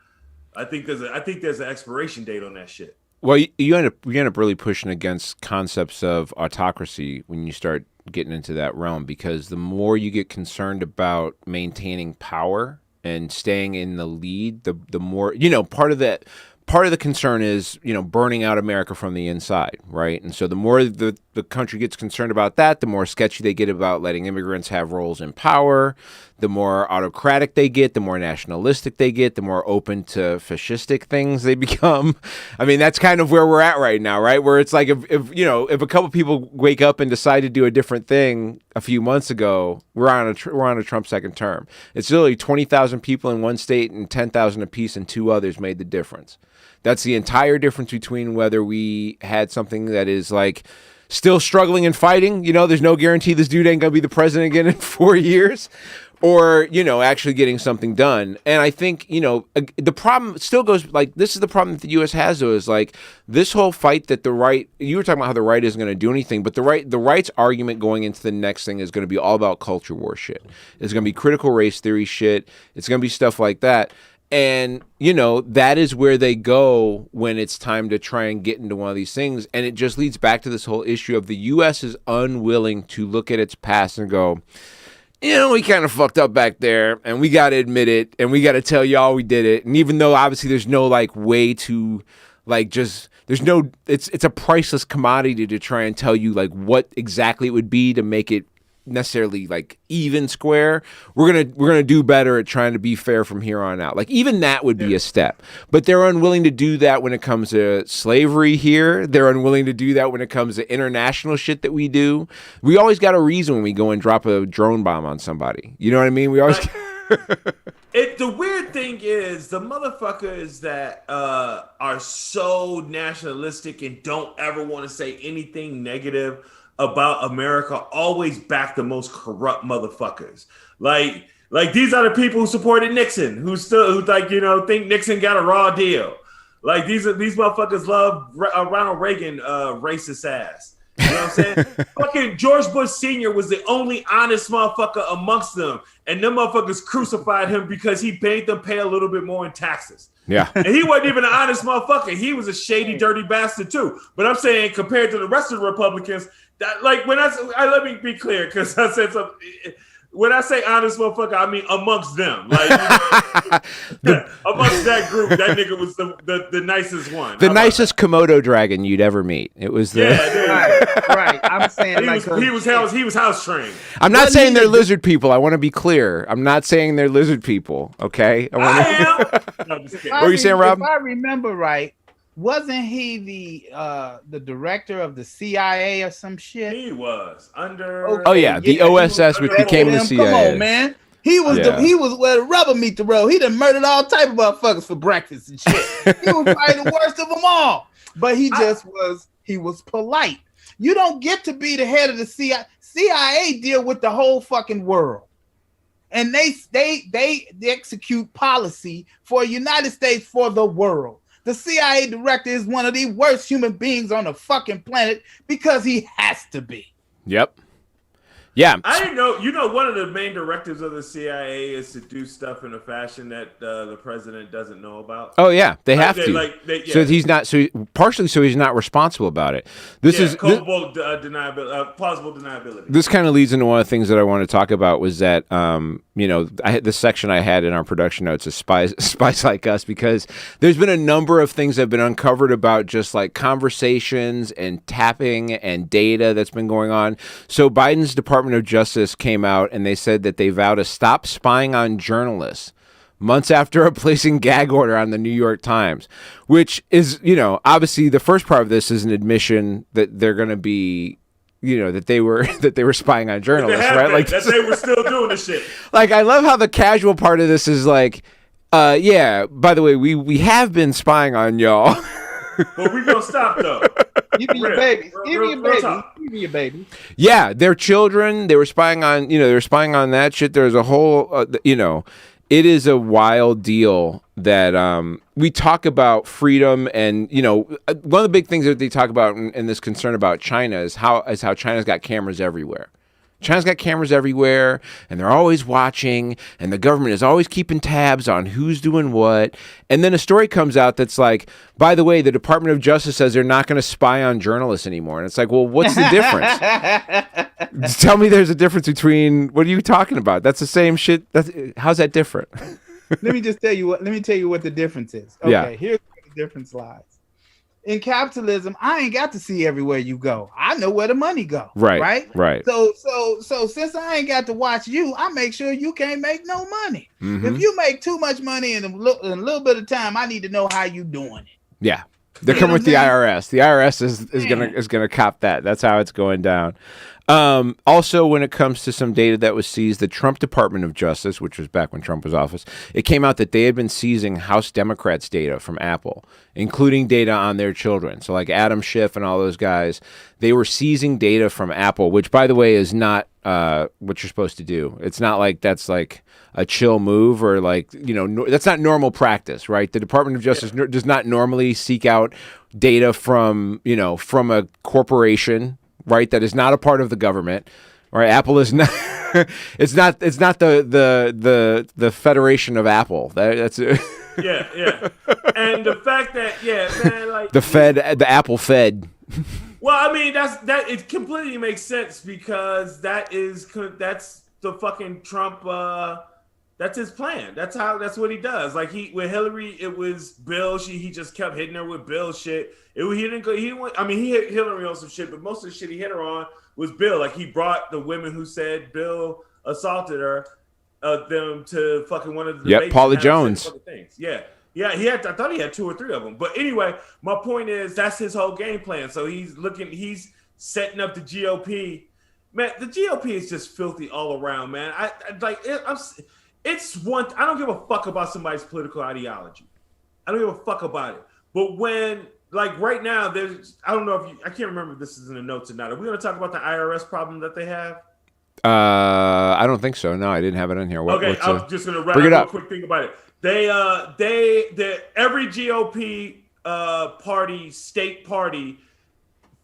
I think there's an expiration date on that shit. Well, you end up really pushing against concepts of autocracy when you start getting into that realm, because the more you get concerned about maintaining power and staying in the lead, the more, you know, part of the concern is, you know, burning out America from the inside, right? And so the more the country gets concerned about that, the more sketchy they get about letting immigrants have roles in power, the more autocratic they get, the more nationalistic they get, the more open to fascistic things they become. I mean, that's kind of where we're at right now, right? Where it's like, if a couple people wake up and decide to do a different thing a few months ago, we're on a Trump second term. It's literally 20,000 people in one state and 10,000 apiece in 2 others made the difference. That's the entire difference between whether we had something that is like still struggling and fighting. You know, there's no guarantee this dude ain't gonna be the president again in 4 years, or, you know, actually getting something done. And I think, you know, the problem still goes, like, this is the problem that the U.S. has, though, is like this whole fight that the right, you were talking about how the right isn't going to do anything, but the right's argument going into the next thing is going to be all about culture war shit. It's going to be critical race theory shit. It's going to be stuff like that. And, you know, that is where they go when it's time to try and get into one of these things. And it just leads back to this whole issue of the U.S. is unwilling to look at its past and go, you know, we kind of fucked up back there, and we got to admit it, and we got to tell y'all we did it. And even though obviously there's no like way to like just, there's no, it's a priceless commodity to try and tell you like what exactly it would be to make it necessarily like even square. We're gonna do better at trying to be fair from here on out. Like, even that would be a step, but they're unwilling to do that when it comes to slavery here. They're unwilling to do that when it comes to international shit that we do. We always got a reason when we go and drop a drone bomb on somebody. You know what I mean? We always The weird thing is the motherfuckers that are so nationalistic and don't ever want to say anything negative about America always back the most corrupt motherfuckers. Like these are the people who supported Nixon, who think Nixon got a raw deal. Like these motherfuckers love Ronald Reagan, racist ass. You know what I'm saying? Fucking George Bush Sr. was the only honest motherfucker amongst them, and them motherfuckers crucified him because he made them pay a little bit more in taxes. Yeah, and he wasn't even an honest motherfucker. He was a shady, dirty bastard too. But I'm saying compared to the rest of the Republicans, that like when I let me be clear because I said something. When I say honest motherfucker, I mean amongst them. Like amongst that group, that nigga was the nicest one. The nicest Komodo dragon you'd ever meet. It was the right. I'm saying he was house trained. I'm not saying they're lizard people. I want to be clear. I'm not saying they're lizard people. Okay. I am. No, what were you saying, Rob? If I remember right, wasn't he the director of the CIA or some shit? He was under. Okay. Oh yeah, the OSS, which became the CIA. Come on, man. He was where the rubber meet the road. He done murdered all type of motherfuckers for breakfast and shit. He was probably the worst of them all. But he was polite. You don't get to be the head of the CIA. CIA deal with the whole fucking world. And they execute policy for the United States for the world. The CIA director is one of the worst human beings on the fucking planet because he has to be. Yep. Yeah. I didn't know. You know, one of the main directives of the CIA is to do stuff in a fashion that the president doesn't know about. Oh yeah, they have to. So he's not. So partially, so he's not responsible about it. This is culpable deniability, plausible deniability. This kind of leads into one of the things that I want to talk about was that I had this section I had in our production notes is spies like us, because there's been a number of things that have been uncovered about just like conversations and tapping and data that's been going on. So Biden's Department of Justice came out and they said that they vow to stop spying on journalists months after placing gag order on the New York Times, which is, obviously the first part of this is an admission that they're going to be, that they were spying on journalists, right? Like that they were still doing the shit. Like, I love how the casual part of this is like, yeah, by the way, we have been spying on y'all. But we gonna stop though. Give me your babies. Give me your baby. Yeah, their children. They were spying on. They were spying on that shit. There's a whole. It is a wild deal that we talk about freedom, and one of the big things that they talk about in this concern about China is how China's got cameras everywhere. China's got cameras everywhere, and they're always watching, and the government is always keeping tabs on who's doing what. And then a story comes out that's like, by the way, the Department of Justice says they're not going to spy on journalists anymore. And it's like, well, what's the difference? Tell me there's a difference between, what are you talking about? That's the same shit. How's that different? Let me tell you what the difference is. Okay, yeah. Here's where the difference lies. In capitalism, I ain't got to see everywhere you go. I know where the money go. Right. So since I ain't got to watch you, I make sure you can't make no money. Mm-hmm. If you make too much money in a little bit of time, I need to know how you doing it. Yeah. They're coming with the IRS. The IRS is gonna cop that. That's how it's going down. Also, when it comes to some data that was seized, the Trump Department of Justice, which was back when Trump was office, it came out that they had been seizing House Democrats' data from Apple, including data on their children. So like Adam Schiff and all those guys, they were seizing data from Apple, which, by the way, is not what you're supposed to do. It's not like that's like a chill move or like, that's not normal practice, right? The Department of Justice does not normally seek out data from a corporation, right, that is not a part of the government, right? Apple is not. it's not the Federation of Apple. That's yeah. And the fact that man, like the Apple Fed. Well, I mean that it completely makes sense because that's the fucking Trump. That's his plan. That's what he does. Like with Hillary, it was Bill. He just kept hitting her with Bill shit. He hit Hillary on some shit, but most of the shit he hit her on was Bill. Like he brought the women who said Bill assaulted her, them to fucking one of the debates. Paula Jones. Things. Yeah. I thought he had 2 or 3 of them. But anyway, my point is that's his whole game plan. So he's setting up the GOP. Man, the GOP is just filthy all around, man. it's one. I don't give a fuck about somebody's political ideology. I don't give a fuck about it. But when, like right now, I don't know if I can't remember if this is in the notes or not. Are we going to talk about the IRS problem that they have? I don't think so. No, I didn't have it in here. Okay, I'm just going to wrap up a quick thing about it. They every GOP party, state party,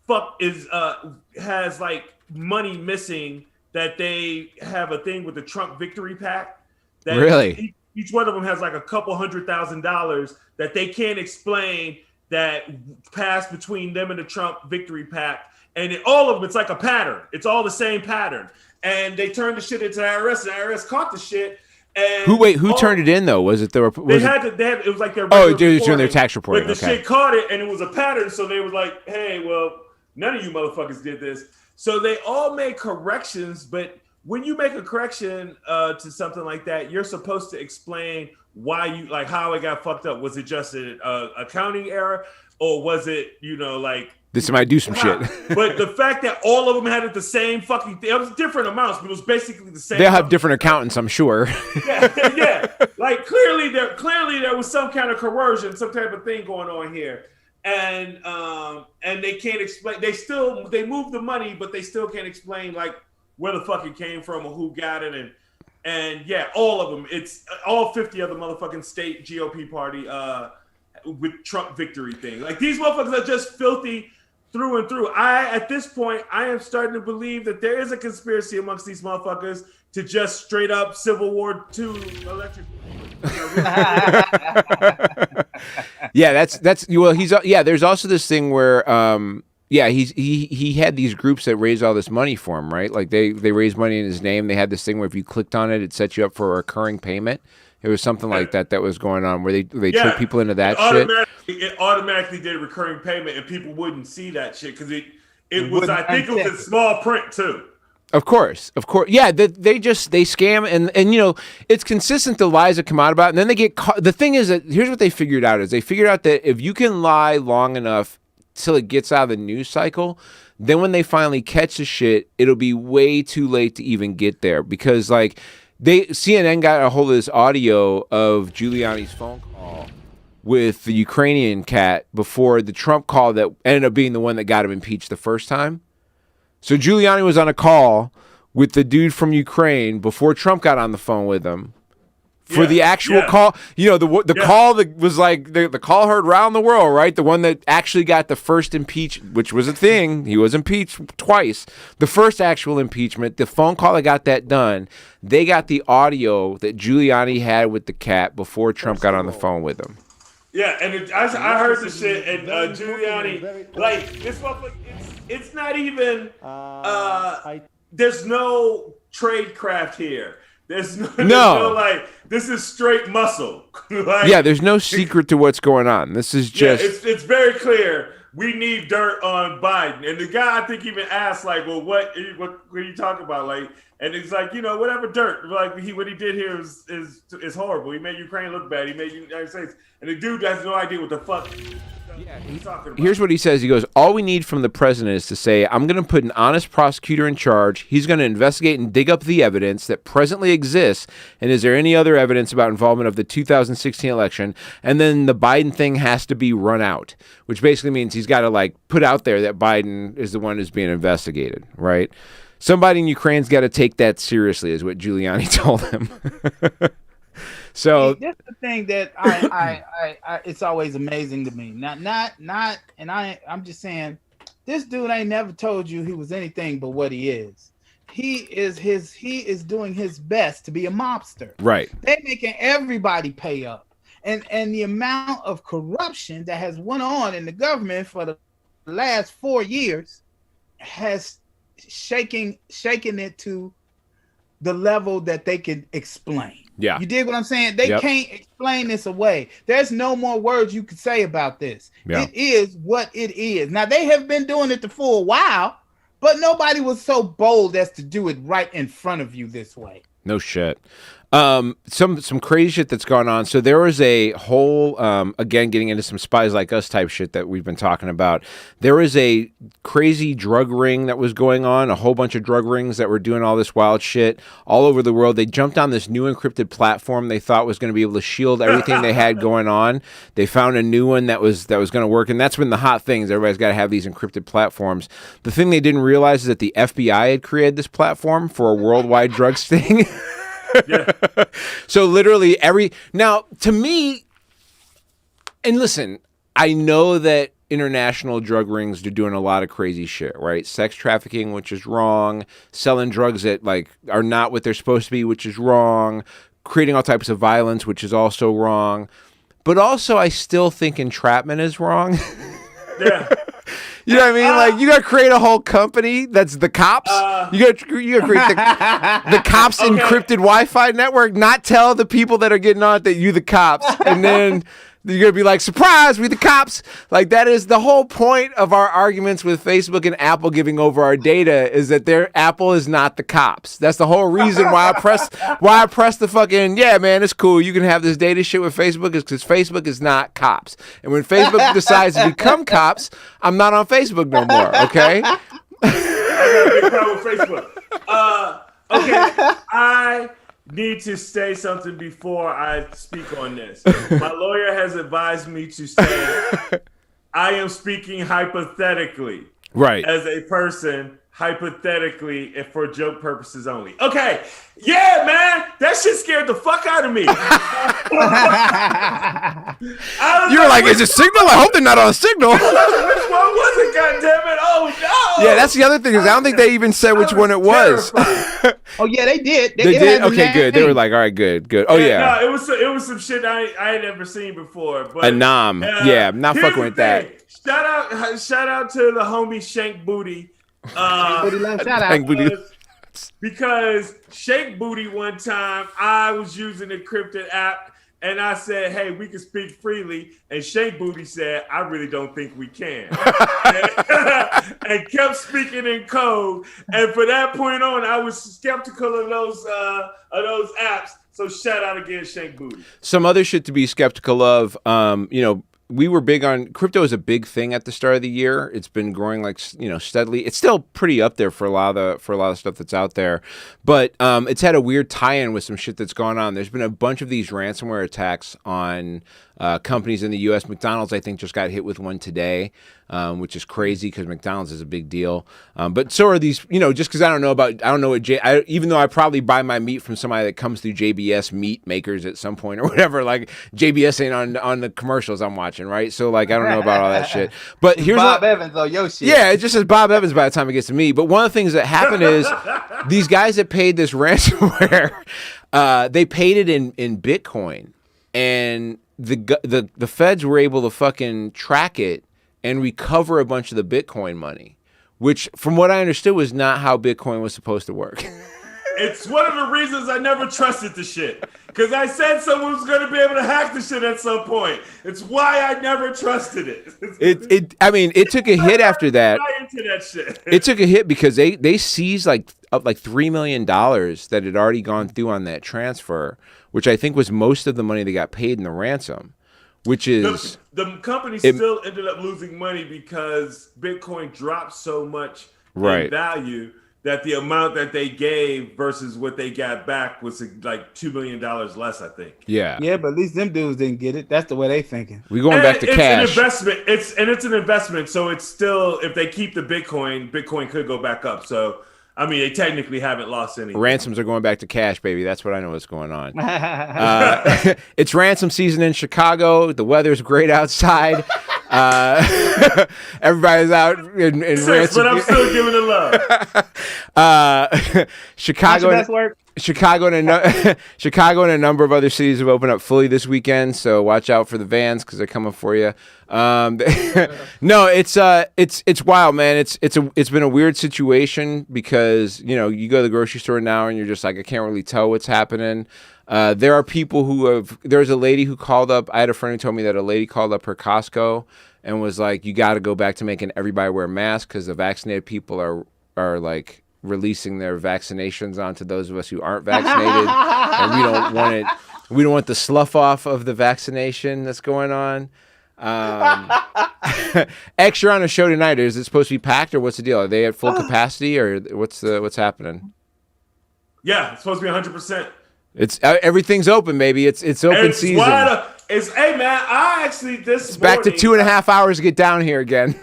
has like money missing that they have a thing with the Trump Victory PAC. That really? Each one of them has like a couple $100,000 that they can't explain that passed between them and the Trump Victory PAC. And all of them, it's like a pattern. It's all the same pattern. And they turned the shit into the IRS, and the IRS caught the shit. And who turned it in though? Was it the? It was like their they were doing their tax reporting. But the shit caught it, and it was a pattern. So they was like, "Hey, well, none of you motherfuckers did this." So they all made corrections. But when you make a correction to something like that, you're supposed to explain why you like how it got fucked up. Was it just an accounting error, or was it like? Did somebody do some shit? But the fact that all of them had it the same fucking thing, it was different amounts, but it was basically the same. They'll have different accountants, I'm sure. Yeah. Like clearly there was some kind of coercion, some type of thing going on here. And they can't explain. They moved the money, but they still can't explain like where the fuck it came from or who got it. And yeah, all of them. It's all 50 of the motherfucking state GOP party with Trump victory thing. Like these motherfuckers are just filthy through and through. At this point, I am starting to believe that there is a conspiracy amongst these motherfuckers to just straight up Civil War II electric. Yeah, that's well. There's also this thing where he had these groups that raised all this money for him, right? Like they raised money in his name. They had this thing where if you clicked on it, it set you up for a recurring payment. It was something like that was going on where they tricked people into that shit. It automatically did recurring payment, and people wouldn't see that shit because it was. I think it was in small print too. Of course. Yeah, they scam and it's consistent. The lies that come out about it, and then they get caught. The thing is that here's what they figured out: is they figured out that if you can lie long enough till it gets out of the news cycle, then when they finally catch the shit, it'll be way too late to even get there because like. CNN got a hold of this audio of Giuliani's phone call with the Ukrainian cat before the Trump call that ended up being the one that got him impeached the first time. So Giuliani was on a call with the dude from Ukraine before Trump got on the phone with him for the actual call. The call that was like the call heard around the world, right? The one that actually got the first impeachment, which was a thing. He was impeached twice. The first actual impeachment, the phone call that got that done, they got the audio that Giuliani had with the cat before Trump got on the phone with him. Yeah, and I heard the shit, and Giuliani, like, this motherfucker, it's not even, there's no trade craft here. There's no like, this is straight muscle. Like, there's no secret to what's going on. This is just... Yeah, it's very clear. We need dirt on Biden. And the guy, I think, even asked, like, well, what are you talking about? Like, and it's like, whatever dirt. Like, what he did here is horrible. He made Ukraine look bad. He made the United States. And the dude has no idea what the fuck he's talking about. Here's what he says. He goes, all we need from the president is to say, I'm going to put an honest prosecutor in charge. He's going to investigate and dig up the evidence that presently exists. And is there any other evidence about involvement of the 2016 election? And then the Biden thing has to be run out, which basically means he's got to like put out there that Biden is the one who's being investigated, right? Somebody in Ukraine's got to take that seriously, is what Giuliani told him. So that's the thing that I it's always amazing to me. I'm just saying, this dude ain't never told you he was anything but what he is. He is doing his best to be a mobster. Right. They're making everybody pay up. And the amount of corruption that has went on in the government for the last 4 years has shaken it to the level that they can explain. Yeah. You dig what I'm saying? They can't explain this away. There's no more words you could say about this. Yeah. It is what it is. Now, they have been doing it for a while, but nobody was so bold as to do it right in front of you this way. No shit. Some crazy shit that's gone on. So there was a whole again, getting into some Spies Like Us type shit that we've been talking about. There was a crazy drug ring that was going on, a whole bunch of drug rings that were doing all this wild shit all over the world. They jumped on this new encrypted platform they thought was going to be able to shield everything they had going on. They found a new one that was going to work, and that's been the hot things. Everybody's got to have these encrypted platforms. The thing they didn't realize is that the FBI had created this platform for a worldwide drug sting. Yeah. So literally now to me, and listen, I know that international drug rings are doing a lot of crazy shit, right? Sex trafficking, which is wrong, selling drugs that like are not what they're supposed to be, which is wrong, creating all types of violence, which is also wrong. But also I still think entrapment is wrong. Yeah. You know what I mean? Like, you got to create a whole company that's the cops. You got to create the cops encrypted Wi-Fi network, not tell the people that are getting on it that you the cops. And then you're going to be like, surprise, we the cops. Like, that is the whole point of our arguments with Facebook and Apple giving over our data is that Apple is not the cops. That's the whole reason why I press the fucking, yeah, man, it's cool. You can have this data shit with Facebook is because Facebook is not cops. And when Facebook decides to become cops, I'm not on Facebook no more, okay? I got a big problem with Facebook. Okay, I need to say something before I speak on this. My lawyer has advised me to say I am speaking hypothetically. Right. As a person, hypothetically, and for joke purposes only. Okay. Yeah, man. That shit scared the fuck out of me. You were like, is it Signal? I hope they're not on Signal. Which one was it, goddammit? Oh, no. Yeah, that's the other thing is I don't think they even said which one it was. Oh, yeah, they did. They did? Okay, good. They were like, all right, good. Oh, yeah. No, it was some shit I had never seen before. But, Anam. Yeah, I'm not fucking with that. Shout out to the homie Shank Booty. Shout out. Shank Booty. Because Shank Booty one time, I was using the encrypted app and I said, hey, we can speak freely. And Shank Booty said, I really don't think we can. And kept speaking in code. And from that point on, I was skeptical of those apps. So shout out again, Shank Booty. Some other shit to be skeptical of, we were big on crypto is a big thing at the start of the year. It's been growing like, steadily. It's still pretty up there for a lot of stuff that's out there, but it's had a weird tie-in with some shit that's gone on. There's been a bunch of these ransomware attacks on companies in the U.S. McDonald's, I think, just got hit with one today, which is crazy because McDonald's is a big deal. But so are these, just because I don't know what even though I probably buy my meat from somebody that comes through JBS meat makers at some point or whatever, like JBS ain't on the commercials I'm watching, right? So like I don't know about all that shit. But here's Bob Evans on your shit. Yeah, it just says Bob Evans by the time it gets to me. But one of the things that happened is these guys that paid this ransomware, they paid it in Bitcoin, and the feds were able to fucking track it and recover a bunch of the Bitcoin money, which from what I understood was not how Bitcoin was supposed to work. It's one of the reasons I never trusted the shit. Because I said someone was going to be able to hack the shit at some point. It's why I never trusted it. It took a hit after that. Into that shit. It took a hit because they seized like $3 million that had already gone through on that transfer, which I think was most of the money they got paid in the ransom, which is... The company still ended up losing money because Bitcoin dropped so much in value that the amount that they gave versus what they got back was like $2 million less, I think. Yeah. Yeah, but at least them dudes didn't get it. That's the way they thinking. We going back to cash. It's an investment. It's an investment. So it's still, if they keep the Bitcoin could go back up. So I mean, they technically haven't lost any. Ransoms are going back to cash, baby. That's what I know is going on. It's ransom season in Chicago. The weather's great outside. Everybody's out in ransom. But I'm still giving it love. Chicago. Chicago and a number of other cities have opened up fully this weekend, so watch out for the vans because they're coming for you. No, it's wild, man. It's been a weird situation because you go to the grocery store now and you're just like, I can't really tell what's happening. There are people there's a lady who called up. I had a friend who told me that a lady called up her Costco and was like, you got to go back to making everybody wear masks because the vaccinated people are like releasing their vaccinations onto those of us who aren't vaccinated, and we don't want it. We don't want the slough off of the vaccination that's going on. X, you're on a show tonight. Is it supposed to be packed, or what's the deal? Are they at full capacity, or what's happening? Yeah, it's supposed to be 100%. It's everything's open, baby. It's open It's season. Hey man, I actually It's back to 2.5 hours to get down here again.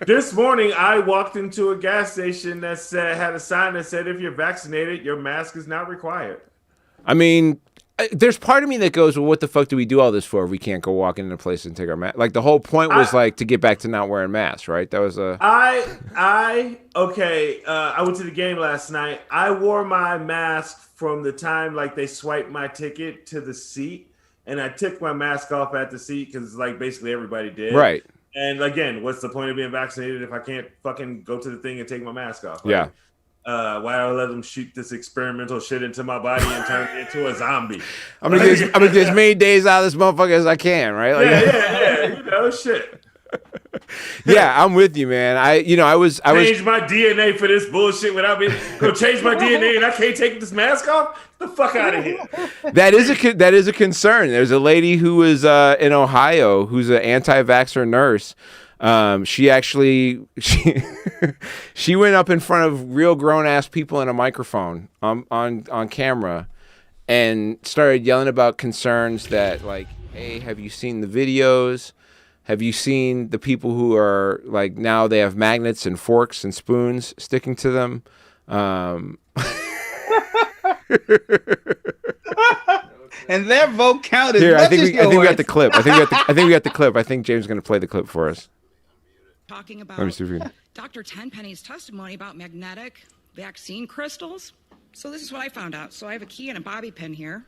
This morning, I walked into a gas station that had a sign that said, "If you're vaccinated, your mask is not required." I mean, there's part of me that goes, well, what the fuck do we do all this for if we can't go walk into a place and take our mask? Like, the whole point was, to get back to not wearing masks, right? That was a... I went to the game last night. I wore my mask from the time, they swiped my ticket to the seat, and I took my mask off at the seat because, basically everybody did. Right. And, again, what's the point of being vaccinated if I can't fucking go to the thing and take my mask off? Yeah. Why do I let them shoot this experimental shit into my body and turn me into a zombie? I'm gonna get as many days out of this motherfucker as I can, right? Yeah. Shit. Yeah, I'm with you, man. I was change my DNA for this bullshit without me go change my DNA and I can't take this mask off. Get the fuck out of here. That is a concern. There's a lady who was in Ohio who's an anti-vaxxer nurse. She went up in front of real grown ass people in a microphone on camera and started yelling about concerns that hey, have you seen the videos? Have you seen the people who are now they have magnets and forks and spoons sticking to them? And their vote counted. Here, I think we got the clip. I think we got the clip. I think James is going to play the clip for us. Talking about Dr. Tenpenny's testimony about magnetic vaccine crystals. So this is what I found out. So I have a key and a bobby pin here.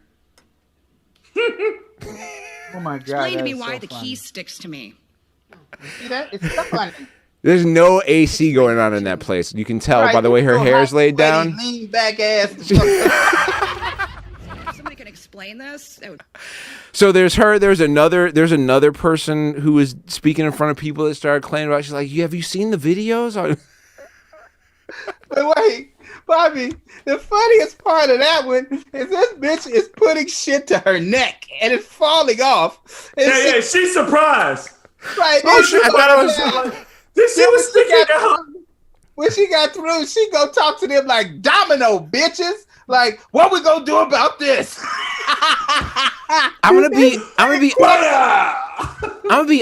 Oh my God! Explain to me why the key sticks to me. See that? It's stuck on it. There's no AC going on in that place. You can tell by the way her hair is laid down. Lean back ass. Somebody can explain this. So there's her. There's another person who was speaking in front of people that started claiming about. She's like, "Have you seen the videos?" But wait, Bobby. The funniest part of that one is this bitch is putting shit to her neck and it's falling off. And she's surprised. Right? Oh shit! I thought it was. This shit was sticking out. When she got through, she go talk to them like domino bitches. Like, what we gonna do about this? I'm gonna be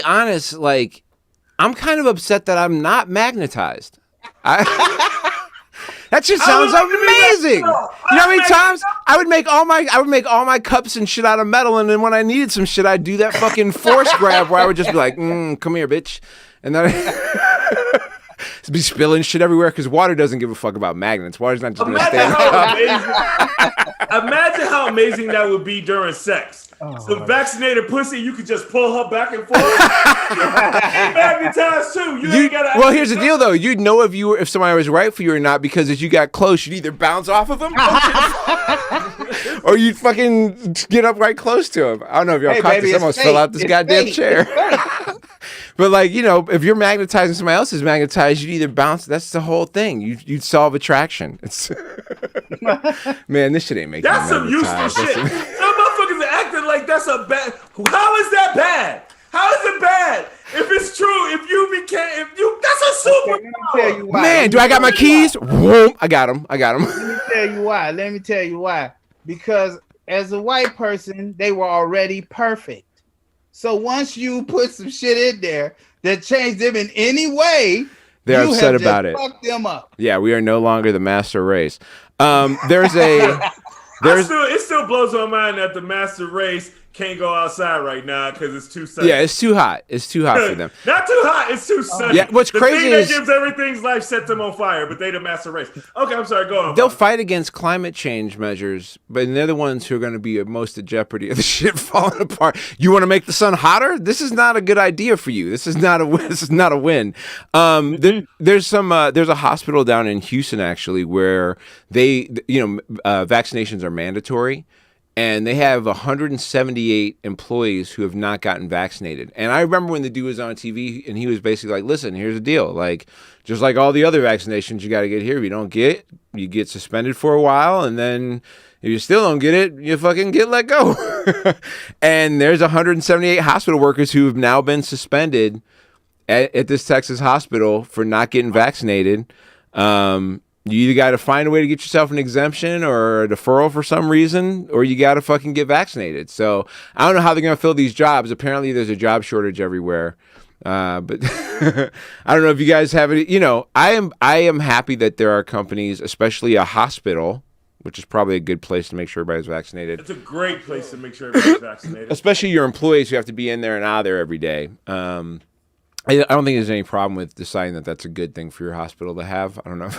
honest. I'm kind of upset that I'm not magnetized. That just sounds amazing. You know how many times I would make all my cups and shit out of metal, and then when I needed some shit, I'd do that fucking force grab where I would just be like, "Come here, bitch," and then I'd be spilling shit everywhere because water doesn't give a fuck about magnets. Water's not just gonna stay in the cup. Imagine how amazing that would be during sex. So vaccinated pussy, you could just pull her back and forth. Magnetized too. You ain't gotta. Well, here's the deal though. You'd know if somebody was right for you or not because as you got close, you'd either bounce off of them or you'd fucking get up right close to him. I don't know if y'all caught this. I almost fell out this goddamn chair. But if you're magnetizing somebody else is magnetized, you'd either bounce. That's the whole thing. You'd solve attraction. It's man, this shit ain't making. That's some useful shit. Some motherfuckers are acting like that's a bad. How is that bad? How is it bad? If it's true, that's a superpower. Man, do I got my keys? Whoop, I got them. Let me tell you why. Because as a white person, they were already perfect. So once you put some shit in there that changed them in any way, they're upset about it. Fuck them up. Yeah, we are no longer the master race. It still blows my mind that the master race can't go outside right now because it's too sunny. Yeah, it's too hot. It's too hot for them. Not too hot. It's too sunny. Yeah, what's crazy is that gives everything's life sets them on fire, but they the master race. Okay, I'm sorry. Go on. They'll fight against climate change measures, but they're the ones who are going to be most at jeopardy of the shit falling apart. You want to make the sun hotter? This is not a good idea for you. This is not a win. This is not a win. There's a hospital down in Houston actually where vaccinations are mandatory. and they have 178 employees who have not gotten vaccinated. And I remember when the dude was on TV, and he was basically like, listen, here's the deal. Like, just like all the other vaccinations, you got to get here. If you don't get it, you get suspended for a while, and then if you still don't get it, you fucking get let go. And there's 178 hospital workers who have now been suspended at this Texas hospital for not getting vaccinated. You either got to find a way to get yourself an exemption or a deferral for some reason, or you got to fucking get vaccinated. So I don't know how they're going to fill these jobs. Apparently there's a job shortage everywhere. But I don't know if you guys have any, you know, I am happy that there are companies, especially a hospital, which is probably a good place to make sure everybody's vaccinated. It's a great place to make sure everybody's vaccinated. Especially your employees who have to be in there and out of there every day. I don't think there's any problem with deciding that that's a good thing for your hospital to have. I don't know.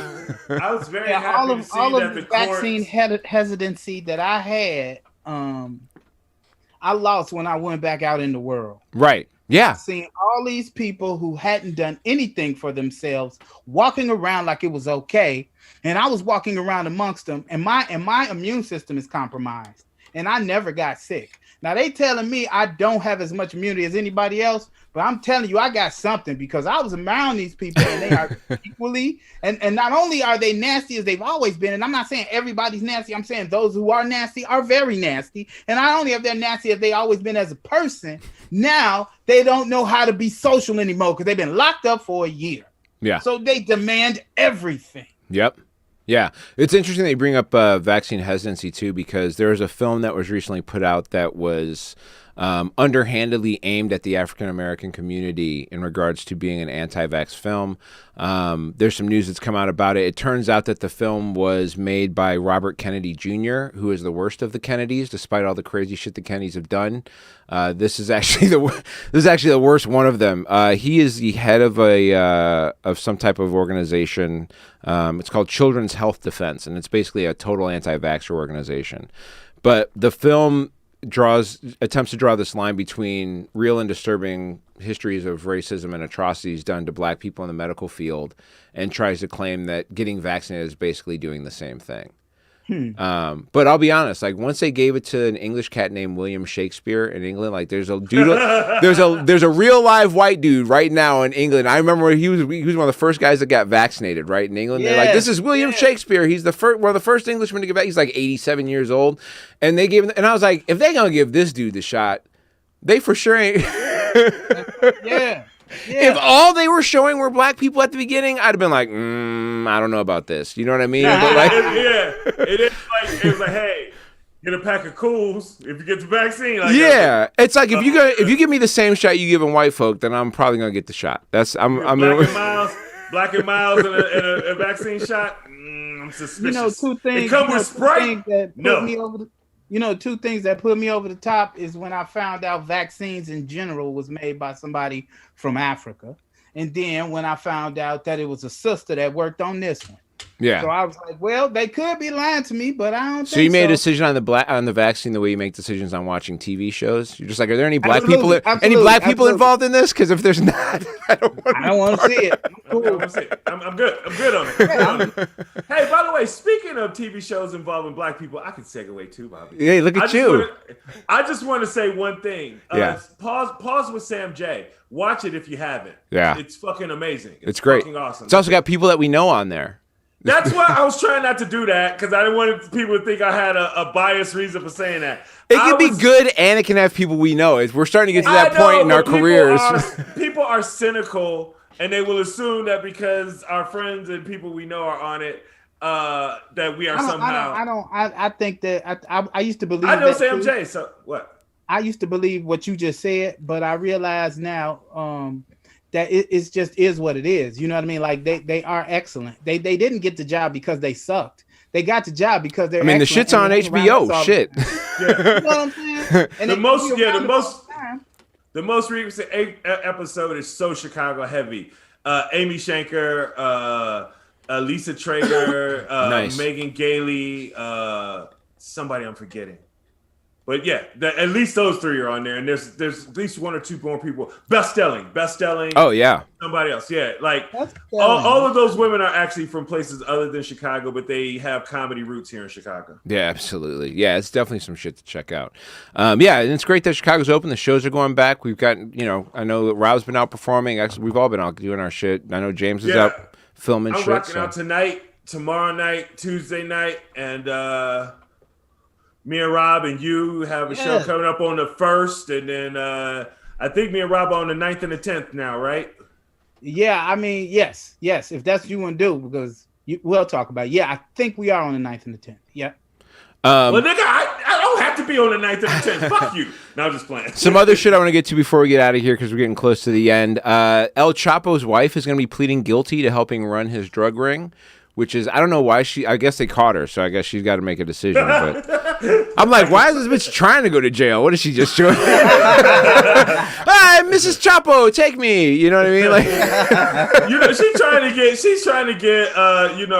I was very happy to see that the vaccine hesitancy that I had, I lost when I went back out in the world. Right. Yeah. Seeing all these people who hadn't done anything for themselves walking around like it was okay, and I was walking around amongst them, and my immune system is compromised, and I never got sick. Now they telling me I don't have as much immunity as anybody else, but I'm telling you I got something because I was around these people and they are equally, and not only are they nasty as they've always been, and I'm not saying everybody's nasty, I'm saying those who are nasty are very nasty, and not only have they nasty as they always been as a person, now they don't know how to be social anymore because they've been locked up for a year. Yeah. So they demand everything. Yep. Yeah, it's interesting that you bring up vaccine hesitancy too, because there was a film that was recently put out that was underhandedly aimed at the African American community in regards to being an anti-vax film. There's some news that's come out about it. It turns out that the film was made by Robert Kennedy Jr., who is the worst of the Kennedys, despite all the crazy shit the Kennedys have done. This is actually the worst one of them. He is the head of some type of organization. It's called Children's Health Defense, and it's basically a total anti-vaxxer organization. But the film attempts to draw this line between real and disturbing histories of racism and atrocities done to black people in the medical field, and tries to claim that getting vaccinated is basically doing the same thing. But I'll be honest, like once they gave it to an English cat named William Shakespeare in England, like there's a dude, there's a real live white dude right now in England. I remember he was one of the first guys that got vaccinated right in England. They're like, this is William Shakespeare. He's one of the first Englishmen to get vaccinated. He's like 87 years old, and they gave him. And I was like, if they gonna give this dude the shot, they for sure ain't. Yeah. If all they were showing were black people at the beginning, I'd have been like, I don't know about this. You know what I mean? But like, it was like, hey, get a pack of Cools if you get the vaccine. Like, it's like if you give me the same shot you giving white folk, then I'm probably gonna get the shot. Black and Miles and a vaccine shot. I'm suspicious. You know, two things. It comes with Sprite. Two things that put me over the top is when I found out vaccines in general was made by somebody from Africa. And then when I found out that it was a sister that worked on this one. Yeah. So I was like, well, they could be lying to me, but I don't think so. So you made a decision on the vaccine the way you make decisions on watching TV shows? You're just like, are there any black people involved in this? Because if there's not, I don't want to see it. I'm good. I'm good on it. Hey, by the way, speaking of TV shows involving black people, I can segue too, Bobby. Hey, look at you. I just want to say one thing. Pause with Sam J. Watch it if you haven't. Yeah. It's fucking amazing. It's great. Fucking awesome. It's also got people that we know on there. That's why I was trying not to do that, because I didn't want people to think I had a biased reason for saying that. It can be good, and it can have people we know. We're starting to get to that point in our careers. People are cynical, and they will assume that because our friends and people we know are on it, that we are somehow. I think that I used to believe. I know that Sam too. J. So what? I used to believe what you just said, but I realize now that it's just is what it is. You know what I mean? Like they are excellent. They didn't get the job because they sucked. They got the job because they're. I mean, the shit's on HBO. Shit. Yeah. You know what I'm saying? And the most recent episode is so Chicago heavy. Amy Shanker, Lisa Traeger, nice. Megan Gailey, somebody I'm forgetting. But yeah, at least those 3 are on there, and there's at least 1 or 2 more people. Best Stelling. Oh yeah. Somebody else, yeah. Like all of those women are actually from places other than Chicago, but they have comedy roots here in Chicago. Yeah, absolutely. Yeah, it's definitely some shit to check out. Yeah, and it's great that Chicago's open. The shows are going back. We've got, I know that Rob's been out performing. Actually, we've all been out doing our shit. I know James is out filming I'm shit. rocking out tonight, tomorrow night, Tuesday night, and me and Rob and you have a show coming up on the 1st, and then I think me and Rob are on the 9th and the 10th now, right? Yeah, I mean, yes. If that's what you want to do, because we'll talk about it. Yeah, I think we are on the 9th and the 10th. Yeah. Well, nigga, I don't have to be on the 9th and the 10th. Fuck you. No, I'm just playing. Some other shit I want to get to before we get out of here because we're getting close to the end. El Chapo's wife is going to be pleading guilty to helping run his drug ring, which is, I don't know why I guess they caught her, so I guess she's got to make a decision. But I'm like, why is this bitch trying to go to jail? What is she just doing? Hi, Mrs. Chapo, take me. You know what I mean? Like, she's trying to get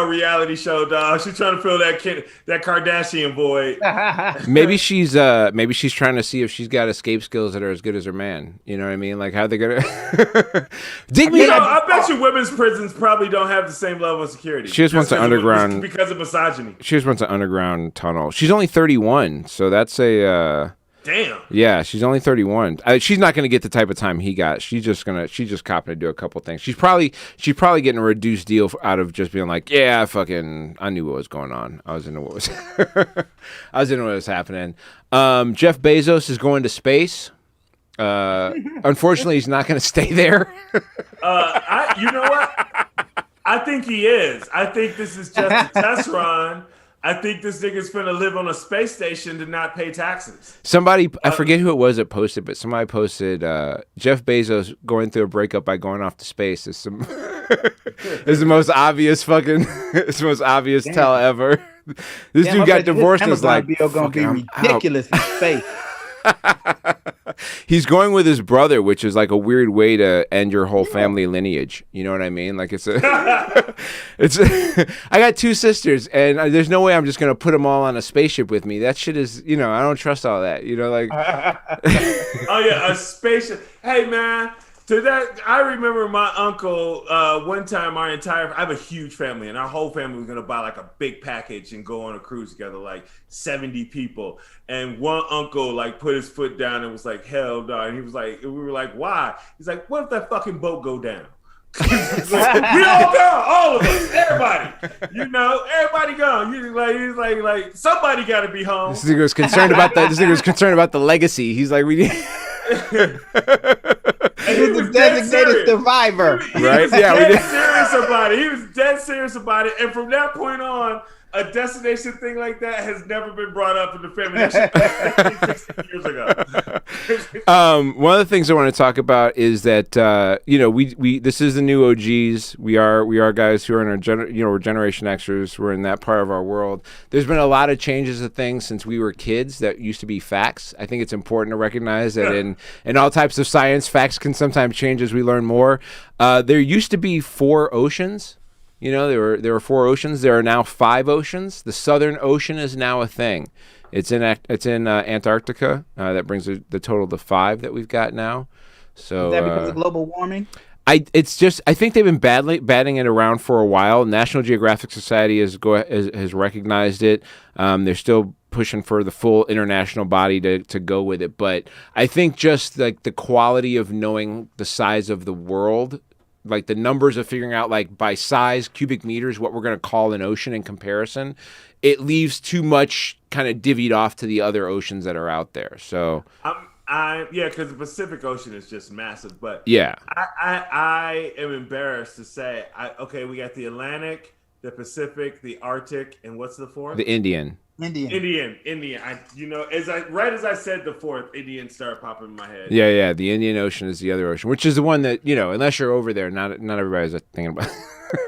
reality show dog. She's trying to fill that Kardashian void. maybe she's trying to see if she's got escape skills that are as good as her man. You know what I mean? Like, how they gonna dig me? I bet you women's prisons probably don't have the same level of security. She just wants an underground because of misogyny. She just wants an underground tunnel. She's only 31, so that's a damn. Yeah, she's only 31. She's not going to get the type of time he got. She's just copping to do a couple things. She's probably getting a reduced deal out of just being like, yeah, I knew what was going on. I was into what was happening. Jeff Bezos is going to space. Unfortunately, he's not going to stay there. You know what? I think he is. I think this is just a test run. I think this nigga's finna live on a space station to not pay taxes. Somebody, I forget who it was that posted, but somebody posted Jeff Bezos going through a breakup by going off to space is is the most obvious tell ever. This dude got divorced and was like, gonna be ridiculous in space. He's going with his brother, which is like a weird way to end your whole family lineage. You know what I mean? Like I got 2 sisters, and there's no way I'm just gonna put them all on a spaceship with me. That shit is, I don't trust all that. Like. Oh yeah, a spaceship. Hey man. To that, I remember my uncle, one time I have a huge family, and our whole family was going to buy like a big package and go on a cruise together, like 70 people. And one uncle like put his foot down and was like, hell no. And he was like, we were like, why? He's like, what if that fucking boat go down? Like, we all gone, all of us, everybody. Everybody gone. He's like, somebody got to be home. This nigga was concerned about the legacy. He's like, we need. He was a designated survivor. Right? Yeah, we did. Serious about it. He was dead serious about it. And from that point on, a destination thing like that has never been brought up in the family. That shit 16 years ago. One of the things I want to talk about is that we this is the new OGs. We are guys who are in our we're Generation Xers. We're in that part of our world. There's been a lot of changes of things since we were kids that used to be facts. I think it's important to recognize that in all types of science, facts can sometimes change as we learn more. There used to be 4 oceans. There were 4 oceans. There are now 5 oceans. The Southern Ocean is now a thing. It's in Antarctica. That brings the total to 5 that we've got now. So is that because of global warming? I think they've been batting it around for a while. National Geographic Society has recognized it. They're still pushing for the full international body to go with it. But I think just like the quality of knowing the size of the world, like the numbers of figuring out like by size, cubic meters, what we're going to call an ocean in comparison, it leaves too much kind of divvied off to the other oceans that are out there. So because the Pacific Ocean is just massive. But yeah, I am embarrassed to say, we got the Atlantic, the Pacific, the Arctic, and what's the 4th? The Indian. Indian. As I said the 4th, Indian started popping in my head. Yeah. The Indian Ocean is the other ocean, which is the one that unless you're over there, not everybody's thinking about.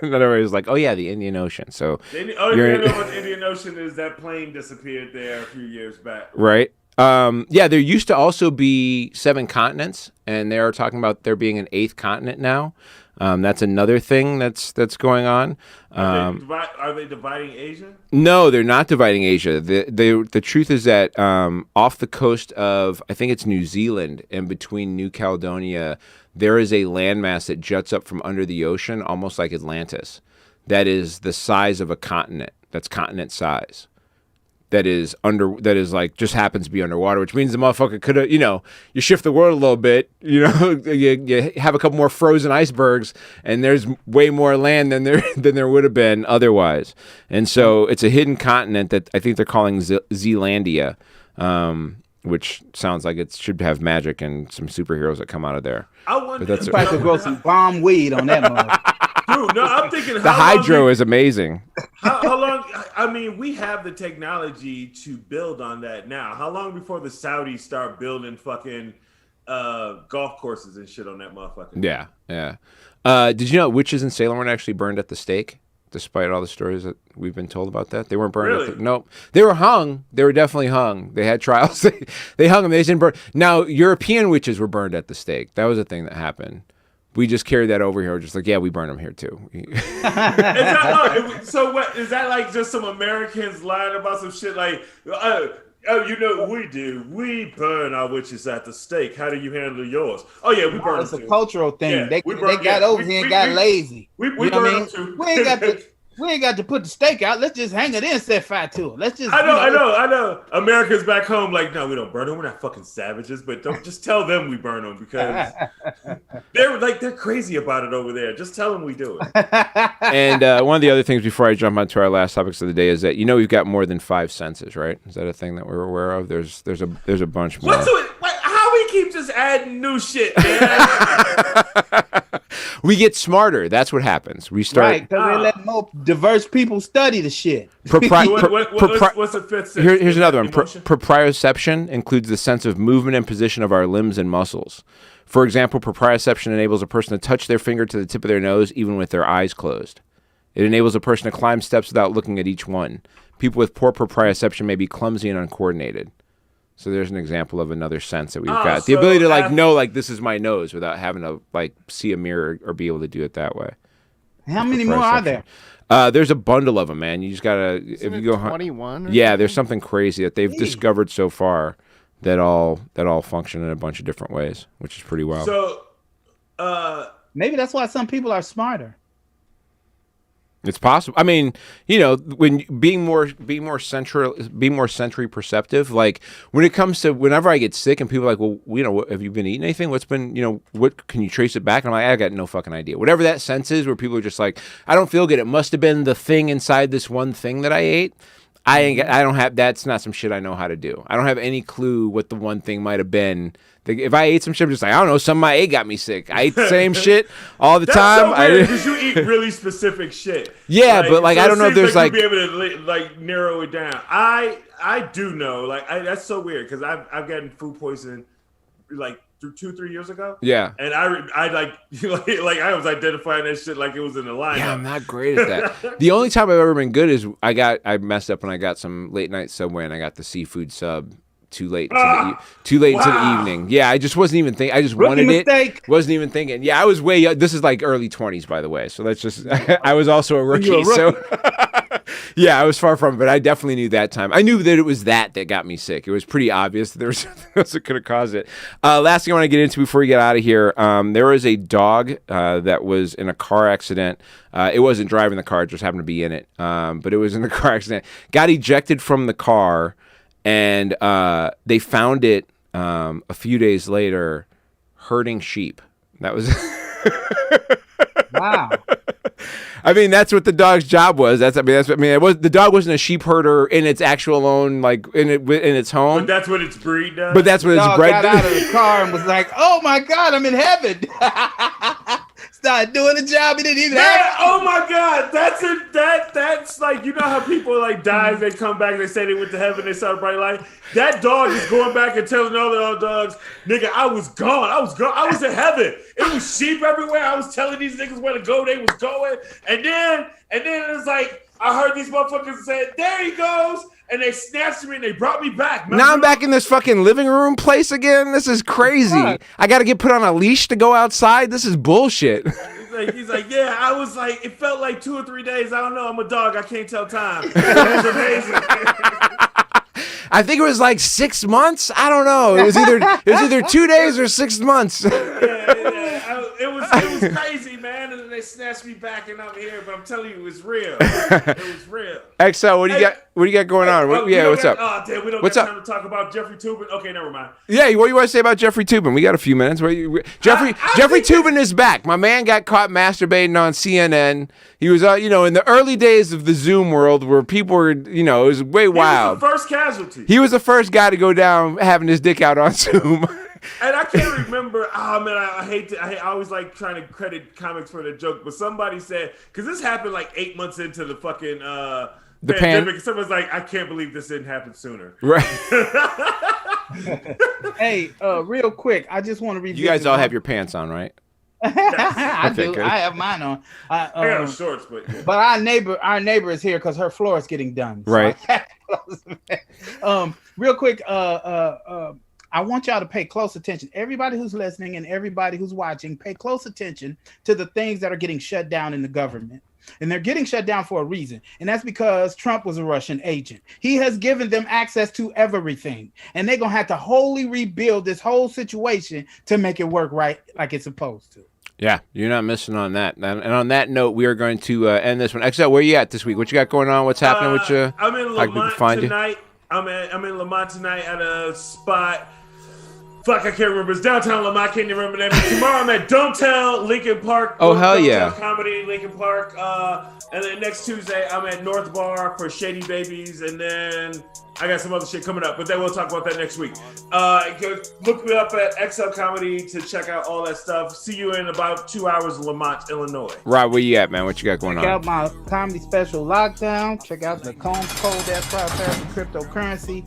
Not everybody's like, oh yeah, the Indian Ocean. So you know what the Indian Ocean is? That plane disappeared there a few years back. Right. Yeah, there used to also be 7 continents, and they are talking about there being an 8th continent now. That's another thing that's going on. Are they dividing Asia? No, they're not dividing Asia. The truth is that off the coast of, I think it's New Zealand, and between New Caledonia, there is a landmass that juts up from under the ocean, almost like Atlantis. That is the size of a continent. That's continent size. That is like just happens to be underwater, which means the motherfucker could have, you shift the world a little bit, you have a couple more frozen icebergs, and there's way more land than there would have been otherwise. And so it's a hidden continent that I think they're calling Zealandia, which sounds like it should have magic and some superheroes that come out of there. I wonder. That's I could grow some bomb weed on that motherfucker. Dude, no, I'm thinking the hydro is amazing. How long? I mean, we have the technology to build on that now. How long before the Saudis start building fucking golf courses and shit on that motherfucker? Yeah. Did you know witches in Salem weren't actually burned at the stake? Despite all the stories that we've been told about that, they weren't burned. Really? Nope. They were hung. They were definitely hung. They had trials. They hung them. They didn't burn. Now, European witches were burned at the stake. That was a thing that happened. We just carried that over here. We're just like, yeah, we burn them here too. So what is that like? Just some Americans lying about some shit like, we do. We burn our witches at the stake. How do you handle yours? Oh yeah, we burn It's them a too. cultural thing. Yeah, they got over here and got lazy. We burn them too. We ain't got to put the stake out. Let's just hang it in, set fire to it. Let's just. I know. Americans back home like, no, we don't burn them. We're not fucking savages, but don't just tell them we burn them because they're crazy about it over there. Just tell them we do it. And one of the other things before I jump onto our last topics of the day is that we've got more than 5 senses, right? Is that a thing that we're aware of? There's a bunch more. How we keep just adding new shit, man? We get smarter. That's what happens. We start right because they let more diverse people study the shit. What's the fifth sense? Here's another one. Proprioception includes the sense of movement and position of our limbs and muscles. For example, proprioception enables a person to touch their finger to the tip of their nose even with their eyes closed. It enables a person to climb steps without looking at each one. People with poor proprioception may be clumsy and uncoordinated. So there's an example of another sense that we've got. The ability to know this is my nose without having to see a mirror or be able to do it that way. How many more are there? There's a bundle of them, man. You just gotta if you go 21. Yeah, there's something crazy that they've discovered so far that all function in a bunch of different ways, which is pretty wild. So maybe that's why some people are smarter. It's possible. I mean, when being more sensory perceptive, like when it comes to whenever I get sick and people are like, well, have you been eating anything? What's been, what can you trace it back? And I'm like, I got no fucking idea. Whatever that sense is where people are just like, I don't feel good. It must have been the thing inside this one thing that I ate. I don't have, that's not some shit I know how to do. I don't have any clue what the one thing might have been. If I ate some shit, I'm just like, I don't know, something I ate got me sick. I eat the same shit all the time. Because you eat really specific shit. Yeah, but I don't know if there's you'll be able to narrow it down. I do know, that's so weird because I've gotten food poisoning 2-3 years ago. Yeah, and I was identifying that shit like it was in the lineup. Yeah, I'm not great at that. The only time I've ever been good is I messed up when I got some late night Subway and I got the seafood sub. Too late into the evening. Yeah, I just wasn't even thinking. I just wanted it. Wasn't even thinking. Yeah, I was way young. This is early 20s, by the way. So that's just. I was also a rookie. So yeah, I was far from it, but I definitely knew that time. I knew that it was that got me sick. It was pretty obvious that there was something else that could have caused it. Last thing I want to get into before we get out of here, there was a dog that was in a car accident. It wasn't driving the car; it just happened to be in it. But it was in a car accident. Got ejected from the car. And they found it a few days later herding sheep. That was wow. I mean, that's what the dog's job was. It was the dog wasn't a sheep herder in its actual own in its home. But that's what its breed does. But that's what its breed got out of the car and was like, "Oh my God, I'm in heaven." Started doing the job he didn't even have. Oh my God, that's how people die, they come back, they say they went to heaven, they saw a bright light. That dog is going back and telling all the other dogs, nigga, I was gone. I was in heaven. It was sheep everywhere. I was telling these niggas where to go. They was going. And then it's like, I heard these motherfuckers say, there he goes. and they snatched me and they brought me back. Remember? Now I'm back in this fucking living room place again. This is crazy. I got to get put on a leash to go outside. This is bullshit. He's like, yeah, I was like, it felt like 2 or 3 days. I don't know. I'm a dog. I can't tell time. It was amazing. I think it was like 6 months. I don't know. It was either 2 days or 6 months. It was crazy, man. And then they snatched me back, and I'm here. But I'm telling you, it was real. It was real. XL, what do you got? What do you got going on? What's up? Oh, damn, we don't what's got up? time to talk about Jeffrey Toobin. Okay, never mind. Yeah, what do you want to say about Jeffrey Toobin? We got a few minutes. Jeffrey Toobin is back. My man got caught masturbating on CNN. He was, in the early days of the Zoom world where people were, it was way wild. He was the first casualty. He was the first guy to go down having his dick out on Zoom. And I can't remember. Oh man, I always like trying to credit comics for the joke, but somebody said, because this happened like 8 months into the fucking pandemic. Someone's like, I can't believe this didn't happen sooner. Right. Hey, real quick, I just want to read. You guys all have your pants on, right? I do. Good. I have mine on. I got no shorts, but yeah. But our neighbor is here because her floor is getting done. So right. Real quick, I want y'all to pay close attention. Everybody who's listening and everybody who's watching, pay close attention to the things that are getting shut down in the government. And they're getting shut down for a reason. And that's because Trump was a Russian agent. He has given them access to everything. And they're going to have to wholly rebuild this whole situation to make it work right like it's supposed to. Yeah, you're not missing on that. And on that note, we are going to end this one. XL, where you at this week? What you got going on? What's happening with you? I'm in Lamont tonight. I'm in Lamont tonight at a spot. Fuck, I can't remember. It's downtown Lamont. I can't even remember the name. Tomorrow I'm at Don't Tell, Lincoln Park. Oh, hell yeah. Comedy, Lincoln Park. And then next Tuesday, I'm at North Bar for Shady Babies. And then I got some other shit coming up, but then we'll talk about that next week. Look me up at XL Comedy to check out all that stuff. See you in about 2 hours in Lamont, Illinois. Rob, where you at, man? What you got going on? Check out my comedy special Lockdown. Check out the Combs Code that's for cryptocurrency.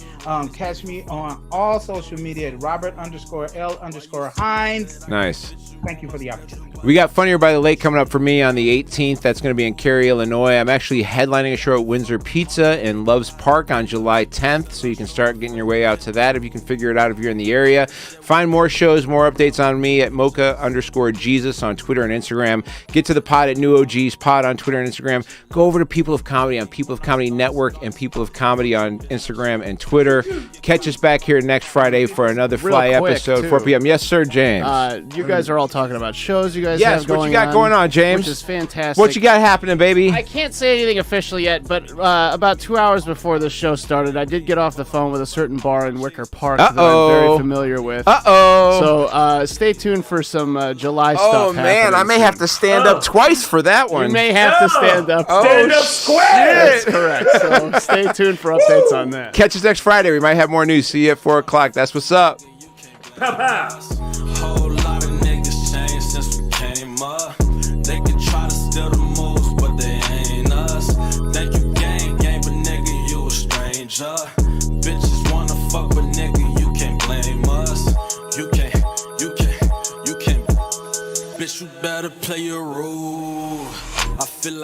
Catch me on all social media at Robert_L_Hines. Nice. Thank you for the opportunity. We got Funnier by the Lake coming up for me on the 18th. That's going to be in Cary, Illinois. I'm actually headlining a show at Windsor Pizza in Loves Park on July 10th, so you can start getting your way out to that if you can figure it out if you're in the area. Find more shows, more updates on me at Mocha_Jesus on Twitter and Instagram. Get to the pod at New OGs Pod on Twitter and Instagram. Go over to People of Comedy on People of Comedy Network and People of Comedy on Instagram and Twitter. Catch us back here next Friday for another Fly episode, 4 p.m. Yes, sir, James. You guys are all talking about shows you guys have going on. What you got going on, James? Which is fantastic. What you got happening, baby? I can't say anything official yet, but about 2 hours before the show started, I did get off the phone with a certain bar in Wicker Park that I'm very familiar with. So stay tuned for some July stuff. Oh, man, I may have to stand up twice for that one. You may have to stand up. Stand up square! That's correct. So stay tuned for updates on that. Catch us next Friday. We might have more news. See you at 4 o'clock. That's what's up. Pow, pow. Whole lot of niggas changed since we came up. They can try to steal the moves, but they ain't us. Think you gang, but nigga, you a stranger. Bitches wanna fuck, but nigga, you can't blame us. You can't. Bitch, you better play your rules.